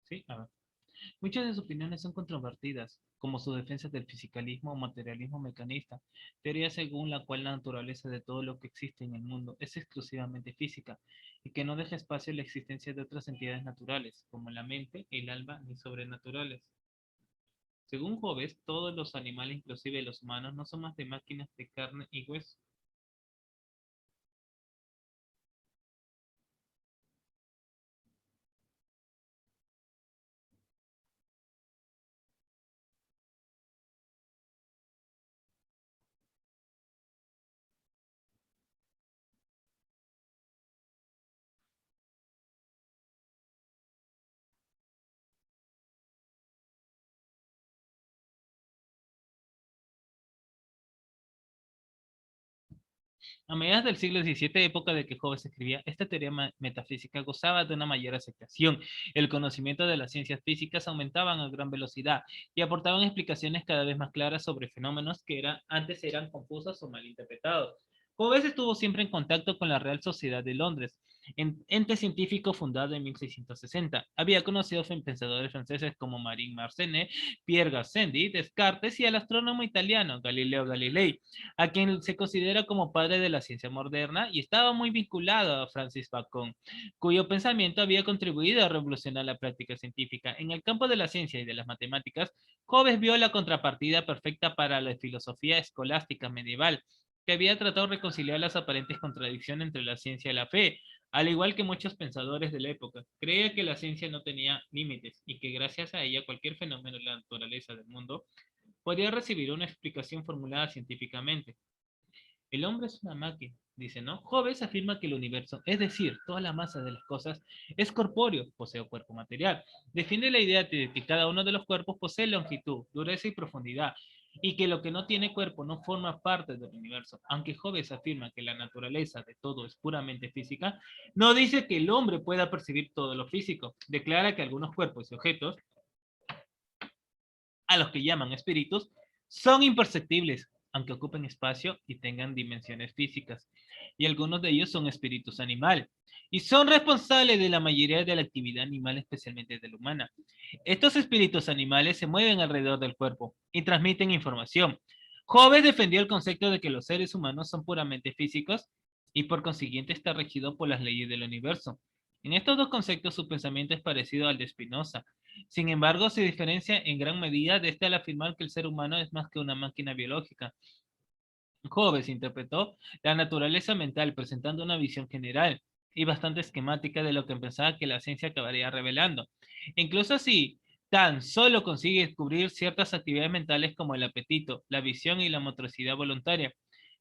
[SPEAKER 1] ¿Sí? A ver. Muchas de sus opiniones son controvertidas, como su defensa del fisicalismo o materialismo mecanista, teoría según la cual la naturaleza de todo lo que existe en el mundo es exclusivamente física y que no deja espacio a la existencia de otras entidades naturales, como la mente, el alma ni sobrenaturales. Según Hobbes, todos los animales, inclusive los humanos, no son más de máquinas de carne y hueso. A mediados del siglo XVII, época de que Hobbes escribía, esta teoría metafísica gozaba de una mayor aceptación. El conocimiento de las ciencias físicas aumentaban a gran velocidad y aportaban explicaciones cada vez más claras sobre fenómenos que antes eran confusos o malinterpretados. Hobbes estuvo siempre en contacto con la Real Sociedad de Londres, ente científico fundado en 1660. Había conocido a pensadores franceses como Marie Mersenne, Pierre Gassendi, Descartes y al astrónomo italiano Galileo Galilei, a quien se considera como padre de la ciencia moderna, y estaba muy vinculado a Francis Bacon, cuyo pensamiento había contribuido a revolucionar la práctica científica. En el campo de la ciencia y de las matemáticas, Hobbes vio la contrapartida perfecta para la filosofía escolástica medieval, que había tratado de reconciliar las aparentes contradicciones entre la ciencia y la fe. Al igual que muchos pensadores de la época, creía que la ciencia no tenía límites y que gracias a ella cualquier fenómeno de la naturaleza del mundo podría recibir una explicación formulada científicamente. El hombre es una máquina, dice, ¿no? Hobbes afirma que el universo, es decir, toda la masa de las cosas, es corpóreo, posee un cuerpo material. Defiende la idea de que cada uno de los cuerpos posee longitud, dureza y profundidad, y que lo que no tiene cuerpo no forma parte del universo. Aunque Hobbes afirma que la naturaleza de todo es puramente física, no dice que el hombre pueda percibir todo lo físico. Declara que algunos cuerpos y objetos, a los que llaman espíritus, son imperceptibles, aunque ocupen espacio y tengan dimensiones físicas. Y algunos de ellos son espíritus animal y son responsables de la mayoría de la actividad animal, especialmente de la humana. Estos espíritus animales se mueven alrededor del cuerpo y transmiten información. Hobbes defendió el concepto de que los seres humanos son puramente físicos y por consiguiente está regido por las leyes del universo. En estos dos conceptos su pensamiento es parecido al de Spinoza. Sin embargo, se diferencia en gran medida de este al afirmar que el ser humano es más que una máquina biológica. Hobbes interpretó la naturaleza mental presentando una visión general y bastante esquemática de lo que pensaba que la ciencia acabaría revelando. Incluso así, tan solo consigue descubrir ciertas actividades mentales como el apetito, la visión y la motricidad voluntaria.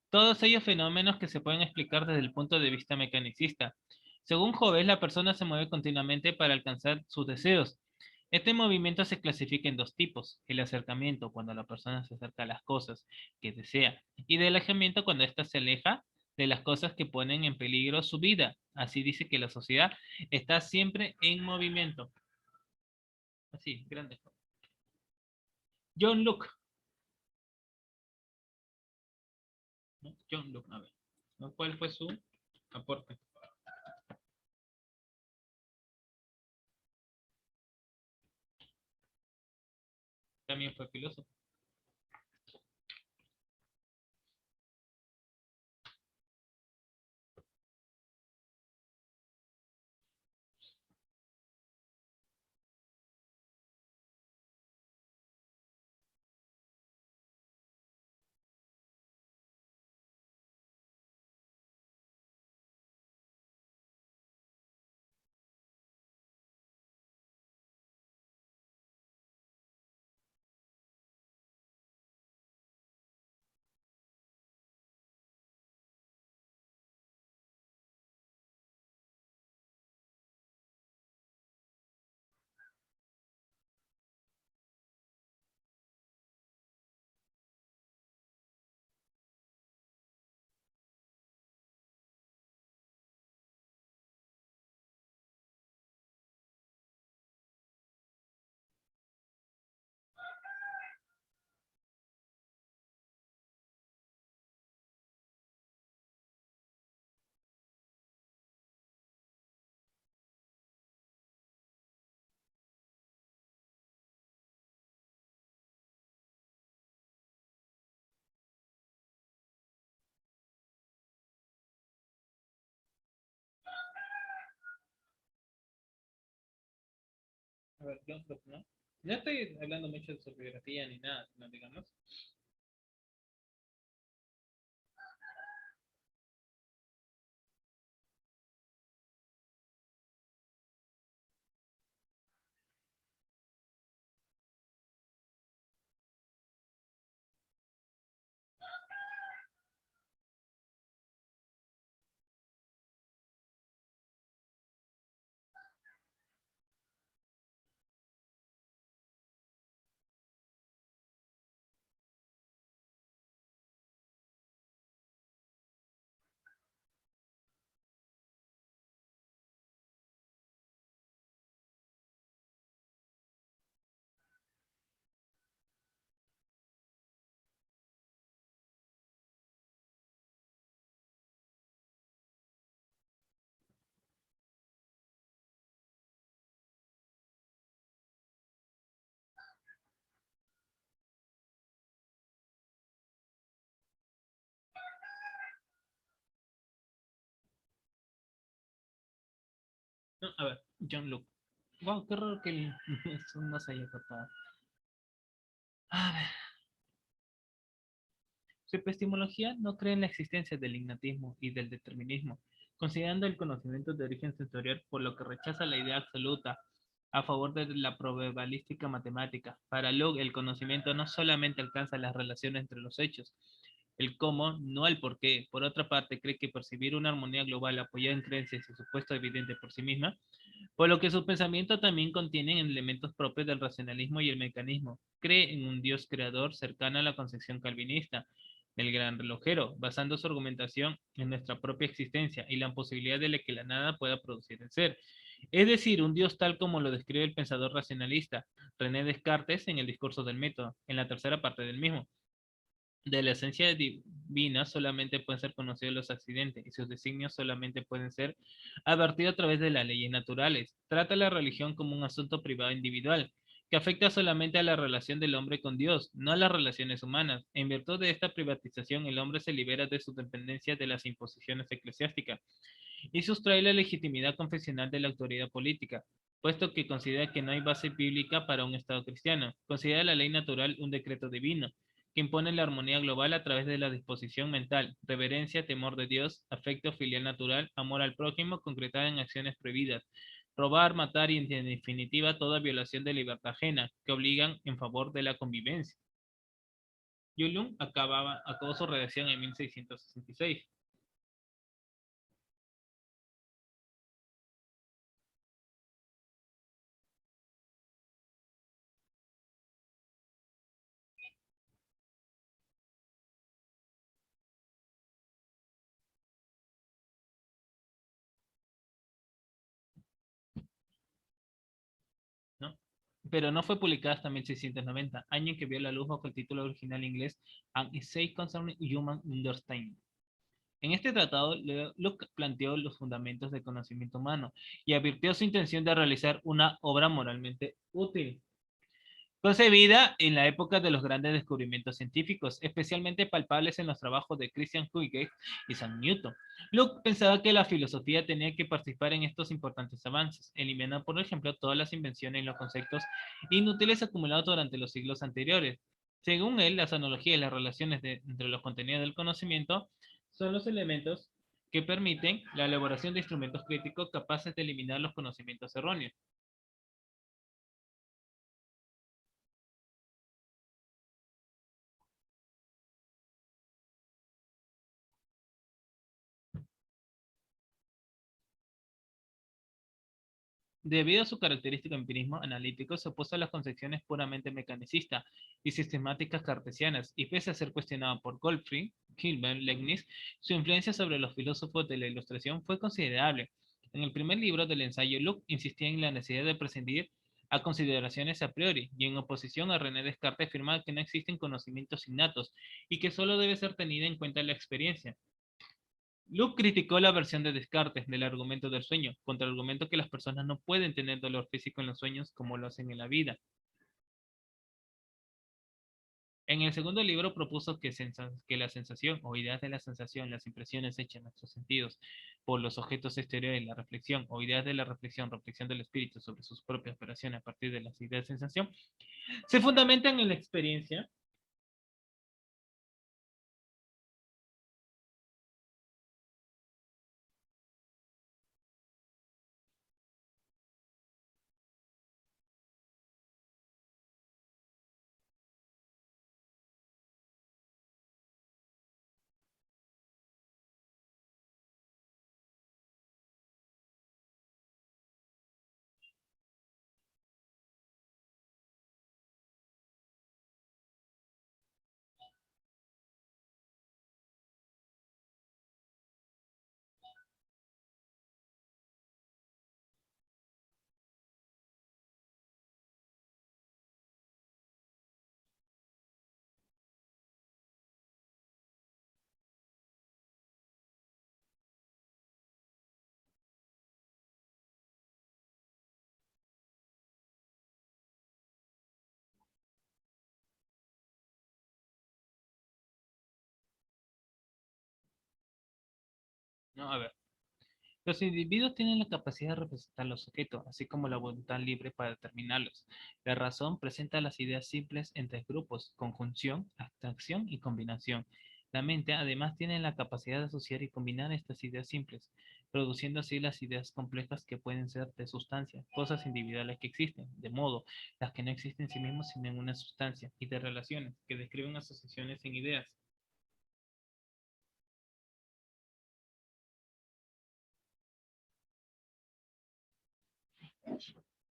[SPEAKER 1] Todos ellos fenómenos que se pueden explicar desde el punto de vista mecanicista. Según Hobbes, la persona se mueve continuamente para alcanzar sus deseos. Este movimiento se clasifica en dos tipos: el acercamiento, cuando la persona se acerca a las cosas que desea, y el alejamiento, cuando ésta se aleja de las cosas que ponen en peligro su vida. Así dice que la sociedad está siempre en movimiento. Así, grande. John Locke. ¿No? John Locke, a ver, ¿no? ¿Cuál fue su aporte? También fue filósofo. ver, John Locke, ¿no? No estoy hablando mucho de su biografía ni nada, sino digamos. No, a ver, John Locke. Wow, qué raro que eso no se haya tratado. A ver, su epistemología no cree en la existencia del ignatismo y del determinismo, considerando el conocimiento de origen sensorial, por lo que rechaza la idea absoluta a favor de la probabilística matemática. Para Locke, el conocimiento no solamente alcanza las relaciones entre los hechos, el cómo, no el por qué. Por otra parte, cree que percibir una armonía global apoyada en creencias y supuesto evidente por sí misma, por lo que su pensamiento también contiene elementos propios del racionalismo y el mecanismo. Cree en un Dios creador cercano a la concepción calvinista del gran relojero, basando su argumentación en nuestra propia existencia y la posibilidad de que la nada pueda producir el ser. Es decir, un Dios tal como lo describe el pensador racionalista René Descartes en el discurso del método, en la tercera parte del mismo. De la esencia divina solamente pueden ser conocidos los accidentes y sus designios solamente pueden ser advertidos a través de las leyes naturales. Trata la religión como un asunto privado individual que afecta solamente a la relación del hombre con Dios, no a las relaciones humanas. En virtud de esta privatización, el hombre se libera de su dependencia de las imposiciones eclesiásticas y sustrae la legitimidad confesional de la autoridad política, puesto que considera que no hay base bíblica para un Estado cristiano. Considera la ley natural un decreto divino, que impone la armonía global a través de la disposición mental, reverencia, temor de Dios, afecto filial natural, amor al prójimo, concretada en acciones prohibidas, robar, matar y, en definitiva, toda violación de libertad ajena, que obligan en favor de la convivencia. Yulun acabó su redacción en 1666. ¿No? Pero no fue publicada hasta 1690, año en que vio la luz bajo el título original inglés An Essay Concerning Human Understanding. En este tratado, Locke planteó los fundamentos del conocimiento humano y advirtió su intención de realizar una obra moralmente útil, concebida en la época de los grandes descubrimientos científicos, especialmente palpables en los trabajos de Christian Huygens y Isaac Newton. Locke pensaba que la filosofía tenía que participar en estos importantes avances, eliminando, por ejemplo, todas las invenciones y los conceptos inútiles acumulados durante los siglos anteriores. Según él, las analogías y las relaciones entre los contenidos del conocimiento son los elementos que permiten la elaboración de instrumentos críticos capaces de eliminar los conocimientos erróneos. Debido a su característico empirismo analítico, se opuso a las concepciones puramente mecanicistas y sistemáticas cartesianas, y pese a ser cuestionado por Gottfried, Hilbert, Leibniz, su influencia sobre los filósofos de la Ilustración fue considerable. En el primer libro del ensayo, Locke insistía en la necesidad de prescindir a consideraciones a priori, y en oposición a René Descartes afirmaba que no existen conocimientos innatos y que solo debe ser tenida en cuenta la experiencia. Luke criticó la versión de Descartes del argumento del sueño, contra el argumento que las personas no pueden tener dolor físico en los sueños como lo hacen en la vida. En el segundo libro propuso que la sensación o ideas de la sensación, las impresiones hechas en nuestros sentidos por los objetos exteriores, la reflexión o ideas de la reflexión, reflexión del espíritu sobre sus propias operaciones a partir de las ideas de sensación, se fundamentan en la experiencia. No, a ver. Los individuos tienen la capacidad de representar los objetos, así como la voluntad libre para determinarlos. La razón presenta las ideas simples en tres grupos: conjunción, abstracción y combinación. La mente, además, tiene la capacidad de asociar y combinar estas ideas simples, produciendo así las ideas complejas que pueden ser de sustancia, cosas individuales que existen, de modo, las que no existen en sí mismos sino en una sustancia, y de relaciones, que describen asociaciones en ideas.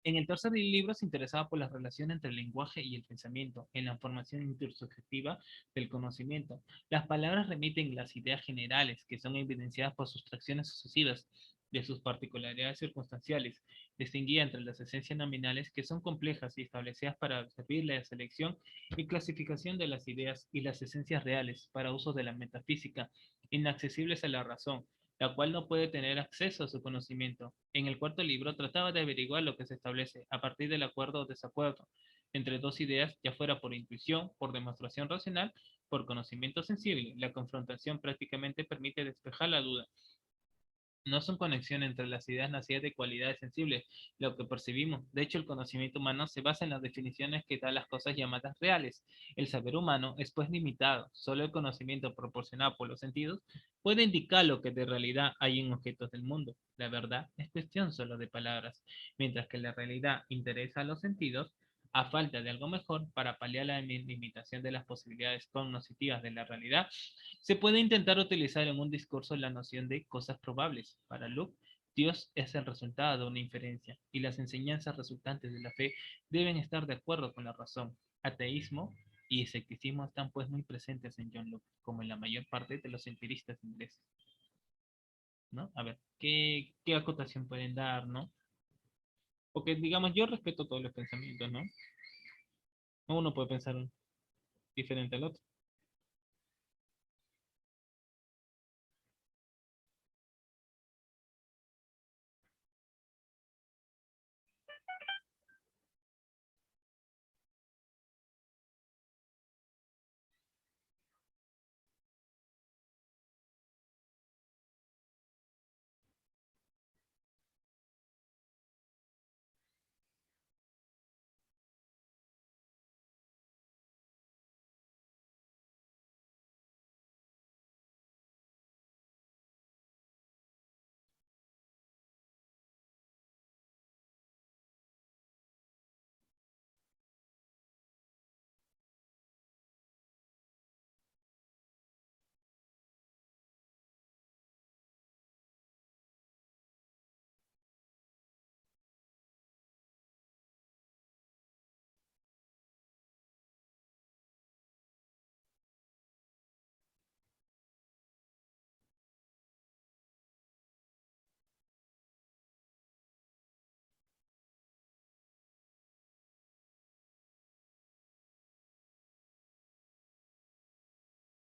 [SPEAKER 1] En el tercer libro se interesaba por la relación entre el lenguaje y el pensamiento, en la formación intersubjetiva del conocimiento. Las palabras remiten las ideas generales, que son evidenciadas por sustracciones sucesivas de sus particularidades circunstanciales. Distinguía entre las esencias nominales, que son complejas y establecidas para servir la selección y clasificación de las ideas, y las esencias reales, para usos de la metafísica, inaccesibles a la razón, la cual no puede tener acceso a su conocimiento. En el cuarto libro trataba de averiguar lo que se establece a partir del acuerdo o desacuerdo entre dos ideas, ya fuera por intuición, por demostración racional, por conocimiento sensible. La confrontación prácticamente permite despejar la duda. No son conexión entre las ideas nacidas de cualidades sensibles, lo que percibimos. De hecho, el conocimiento humano se basa en las definiciones que dan las cosas llamadas reales. El saber humano es pues limitado. Solo el conocimiento proporcionado por los sentidos puede indicar lo que de realidad hay en objetos del mundo. La verdad es cuestión solo de palabras, mientras que la realidad interesa a los sentidos. A falta de algo mejor para paliar la limitación de las posibilidades cognitivas de la realidad, se puede intentar utilizar en un discurso la noción de cosas probables. Para Luke, Dios es el resultado de una inferencia, y las enseñanzas resultantes de la fe deben estar de acuerdo con la razón. Ateísmo y escepticismo están pues muy presentes en John Locke, como en la mayor parte de los empiristas ingleses, ¿no? A ver, ¿qué acotación pueden dar, no? Porque, digamos, yo respeto todos los pensamientos, ¿no? Uno puede pensar diferente al otro.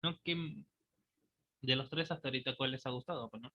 [SPEAKER 1] ¿No? Que de los tres hasta ahorita, ¿cuál les ha gustado? Pues, ¿no?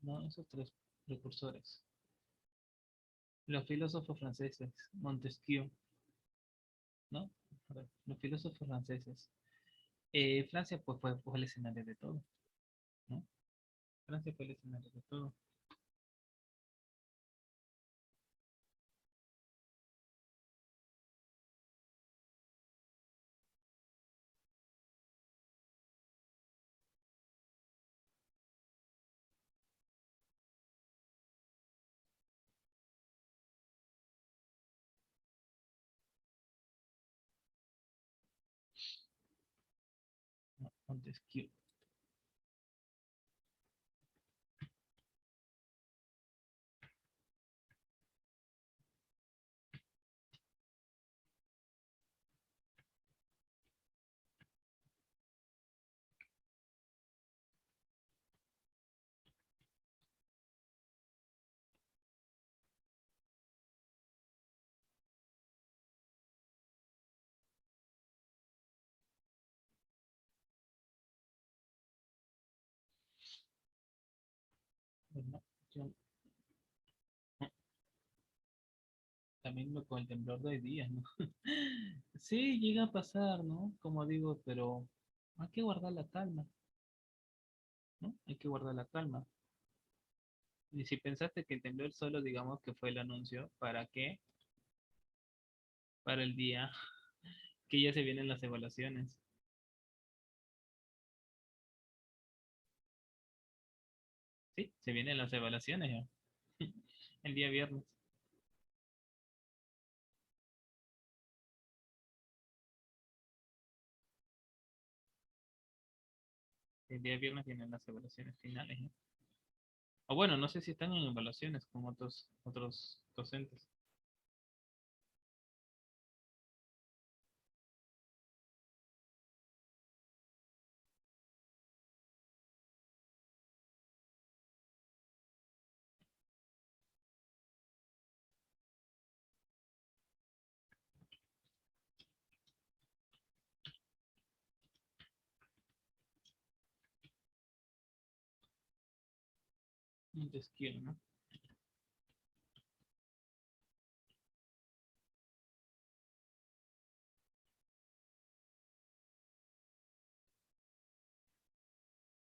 [SPEAKER 1] No, esos tres precursores. Los filósofos franceses, Montesquieu, ¿no? A ver, los filósofos franceses. Francia pues fue el escenario de todo, ¿no? Francia fue el escenario de todo. No, Montesquieu. Bueno, yo- también con el temblor de hoy día, ¿no? Sí, llega a pasar, ¿no? Como digo, pero hay que guardar la calma, ¿no? Hay que guardar la calma. Y si pensaste que el temblor solo, digamos, que fue el anuncio, ¿para qué? Para el día que ya se vienen las evaluaciones. Sí, se vienen las evaluaciones ya. El día viernes. El día viernes vienen las evaluaciones finales, ¿no? O bueno, no sé si están en evaluaciones con otros docentes. Montesquieu, ¿no?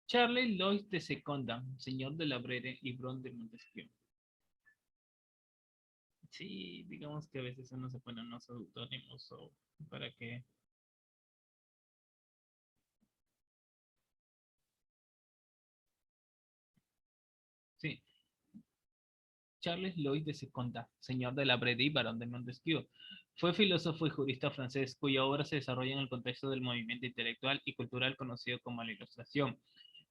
[SPEAKER 1] Charles Lois de Seconda, señor de la Brede y Bron de Montesquieu. Sí, digamos que a veces uno se pone unos seudónimos o para que... Sí, Charles Lois de Seconda, señor de la Brede y barón de Montesquieu, fue filósofo y jurista francés cuya obra se desarrolla en el contexto del movimiento intelectual y cultural conocido como la Ilustración.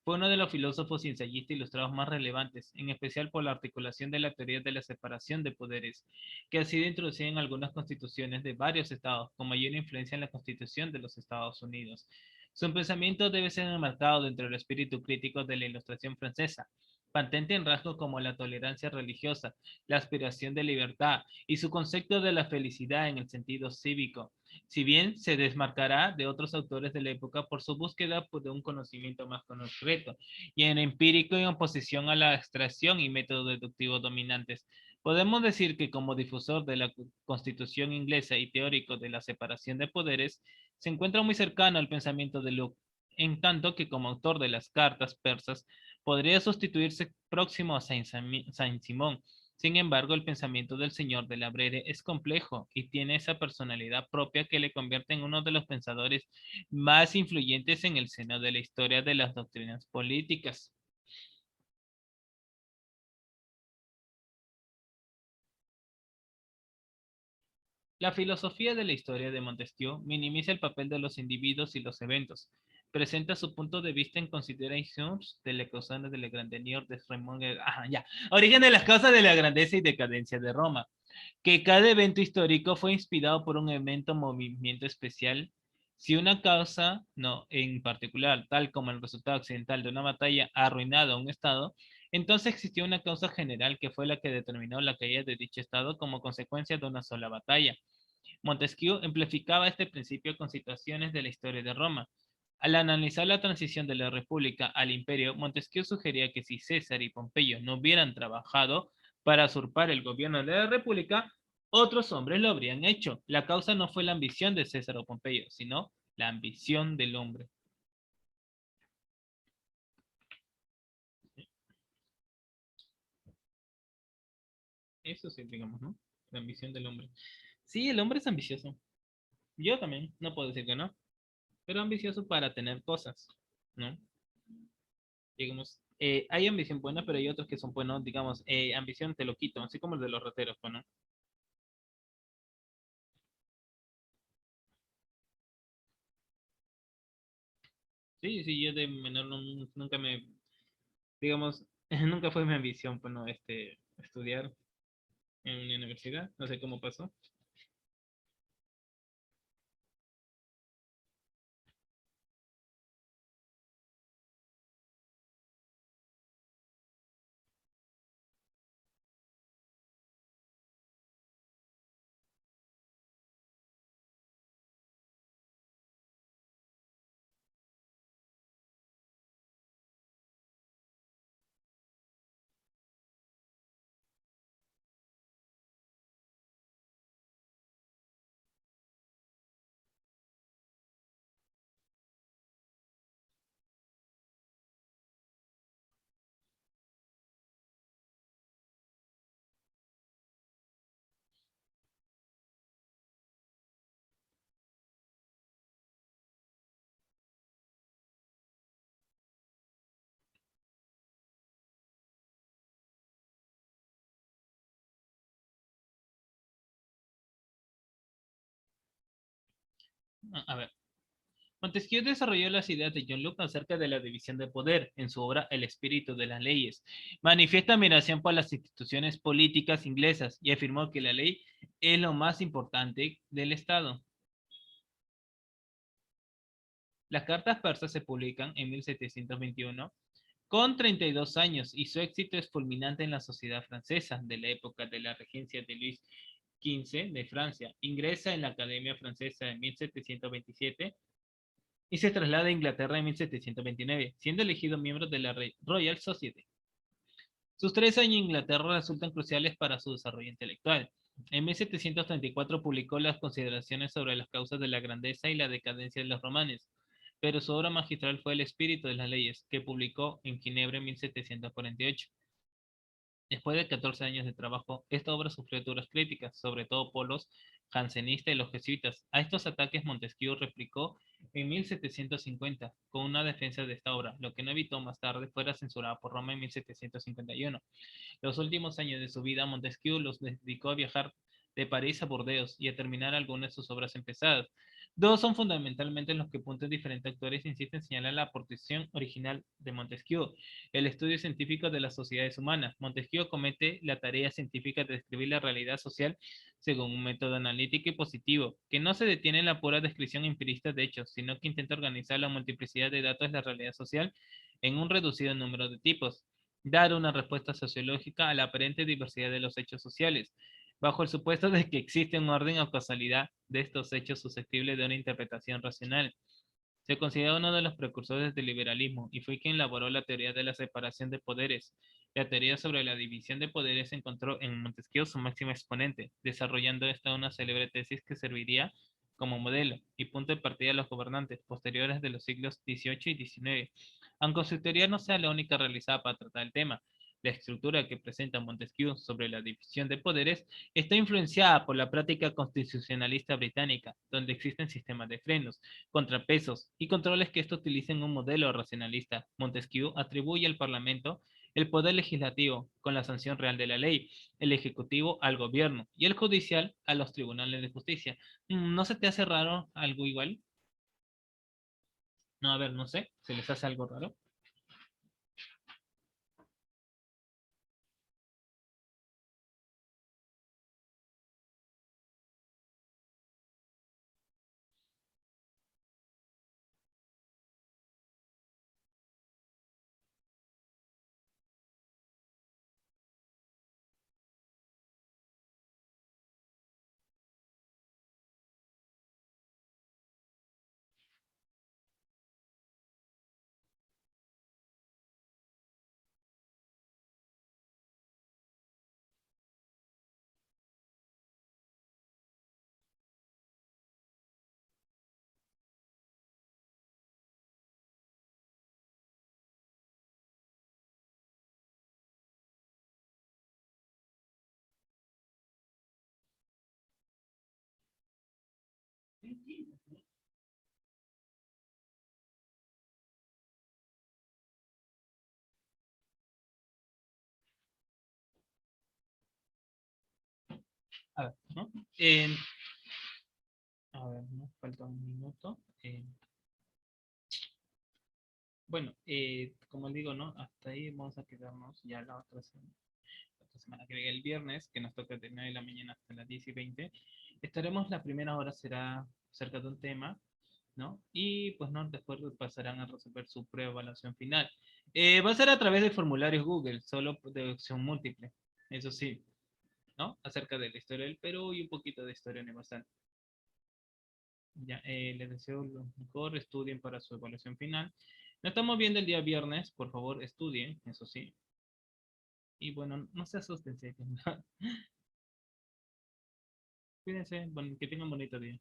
[SPEAKER 1] Fue uno de los filósofos y ensayistas ilustrados más relevantes, en especial por la articulación de la teoría de la separación de poderes, que ha sido introducida en algunas constituciones de varios estados, con mayor influencia en la Constitución de los Estados Unidos. Su pensamiento debe ser enmarcado dentro del espíritu crítico de la Ilustración francesa, patente en rasgos como la tolerancia religiosa, la aspiración de libertad y su concepto de la felicidad en el sentido cívico, si bien se desmarcará de otros autores de la época por su búsqueda de un conocimiento más concreto y en empírico en oposición a la extracción y métodos deductivos dominantes. Podemos decir que como difusor de la Constitución inglesa y teórico de la separación de poderes, se encuentra muy cercano al pensamiento de Locke, en tanto que como autor de las cartas persas podría sustituirse próximo a Saint-Simon. Sin embargo, el pensamiento del señor de la Brede es complejo y tiene esa personalidad propia que le convierte en uno de los pensadores más influyentes en el seno de la historia de las doctrinas políticas. La filosofía de la historia de Montesquieu minimiza el papel de los individuos y los eventos. Presenta su punto de vista en consideraciones de la causa de la grandeur de Raymond. Ya. Origen de las causas de la grandeza y decadencia de Roma. Que cada evento histórico fue inspirado por un evento movimiento especial. Si una causa, no, en particular, tal como el resultado accidental de una batalla ha arruinado a un estado, entonces existió una causa general que fue la que determinó la caída de dicho estado como consecuencia de una sola batalla. Montesquieu amplificaba este principio con situaciones de la historia de Roma. Al analizar la transición de la República al Imperio, Montesquieu sugería que si César y Pompeyo no hubieran trabajado para usurpar el gobierno de la República, otros hombres lo habrían hecho. La causa no fue la ambición de César o Pompeyo, sino la ambición del hombre. Eso sí, digamos, ¿no? La ambición del hombre. Sí, el hombre es ambicioso. Yo también, no puedo decir que no, pero ambicioso para tener cosas, ¿no? Digamos, hay ambición buena, pero hay otros que son buenos, digamos, ambición te lo quito, así como el de los rateros, pues, ¿no? Sí, sí, yo de menor nunca me, digamos, nunca fue mi ambición, pues, ¿no? Estudiar en una universidad, no sé cómo pasó. A ver, Montesquieu desarrolló las ideas de John Locke acerca de la división de poder en su obra El espíritu de las leyes. Manifiesta admiración por las instituciones políticas inglesas y afirmó que la ley es lo más importante del Estado. Las cartas persas se publican en 1721 con 32 años y su éxito es fulminante en la sociedad francesa de la época de la regencia de Luis XV de Francia. Ingresa en la Academia Francesa en 1727 y se traslada a Inglaterra en 1729, siendo elegido miembro de la Royal Society. Sus 3 años en Inglaterra resultan cruciales para su desarrollo intelectual. En 1734 publicó las consideraciones sobre las causas de la grandeza y la decadencia de los romanos, pero su obra magistral fue El espíritu de las leyes, que publicó en Ginebra en 1748. Después de 14 años de trabajo, esta obra sufrió duras críticas, sobre todo por los jansenistas y los jesuitas. A estos ataques Montesquieu replicó en 1750 con una defensa de esta obra, lo que no evitó más tarde fuera censurada por Roma en 1751. Los últimos años de su vida, Montesquieu los dedicó a viajar de París a Burdeos y a terminar algunas de sus obras empezadas. Dos son fundamentalmente los que puntos diferentes autores insisten en señalar la aportación original de Montesquieu, el estudio científico de las sociedades humanas. Montesquieu comete la tarea científica de describir la realidad social según un método analítico y positivo, que no se detiene en la pura descripción empirista de hechos, sino que intenta organizar la multiplicidad de datos de la realidad social en un reducido número de tipos, dar una respuesta sociológica a la aparente diversidad de los hechos sociales, bajo el supuesto de que existe un orden o causalidad de estos hechos susceptibles de una interpretación racional. Se considera uno de los precursores del liberalismo y fue quien elaboró la teoría de la separación de poderes. La teoría sobre la división de poderes encontró en Montesquieu su máximo exponente, desarrollando esta una célebre tesis que serviría como modelo y punto de partida a los gobernantes posteriores de los siglos XVIII y XIX. Aunque su teoría no sea la única realizada para tratar el tema, la estructura que presenta Montesquieu sobre la división de poderes está influenciada por la práctica constitucionalista británica, donde existen sistemas de frenos, contrapesos y controles que esto utilicen un modelo racionalista. Montesquieu atribuye al Parlamento el poder legislativo con la sanción real de la ley, el ejecutivo al gobierno y el judicial a los tribunales de justicia. ¿No se te hace raro algo igual? No, a ver, no sé, ¿se les hace algo raro? A ver, ¿no? Eh, a ver, nos falta un minuto. Bueno, como digo, ¿no? Hasta ahí vamos a quedarnos ya la otra semana que viene el viernes, que nos toca de 9 de la mañana hasta las 10:20. Estaremos, la primera hora será acerca de un tema, ¿no? Y pues no, después pasarán a resolver su prueba de evaluación final. Va a ser a través de formularios Google, solo de opción múltiple, eso sí, ¿no? Acerca de la historia del Perú y un poquito de historia universal. Ya, les deseo lo mejor, estudien para su evaluación final. Nos estamos viendo el día viernes, por favor, estudien, eso sí. Y bueno, no se asusten, sí. Cuídense, que tengan un bonito día.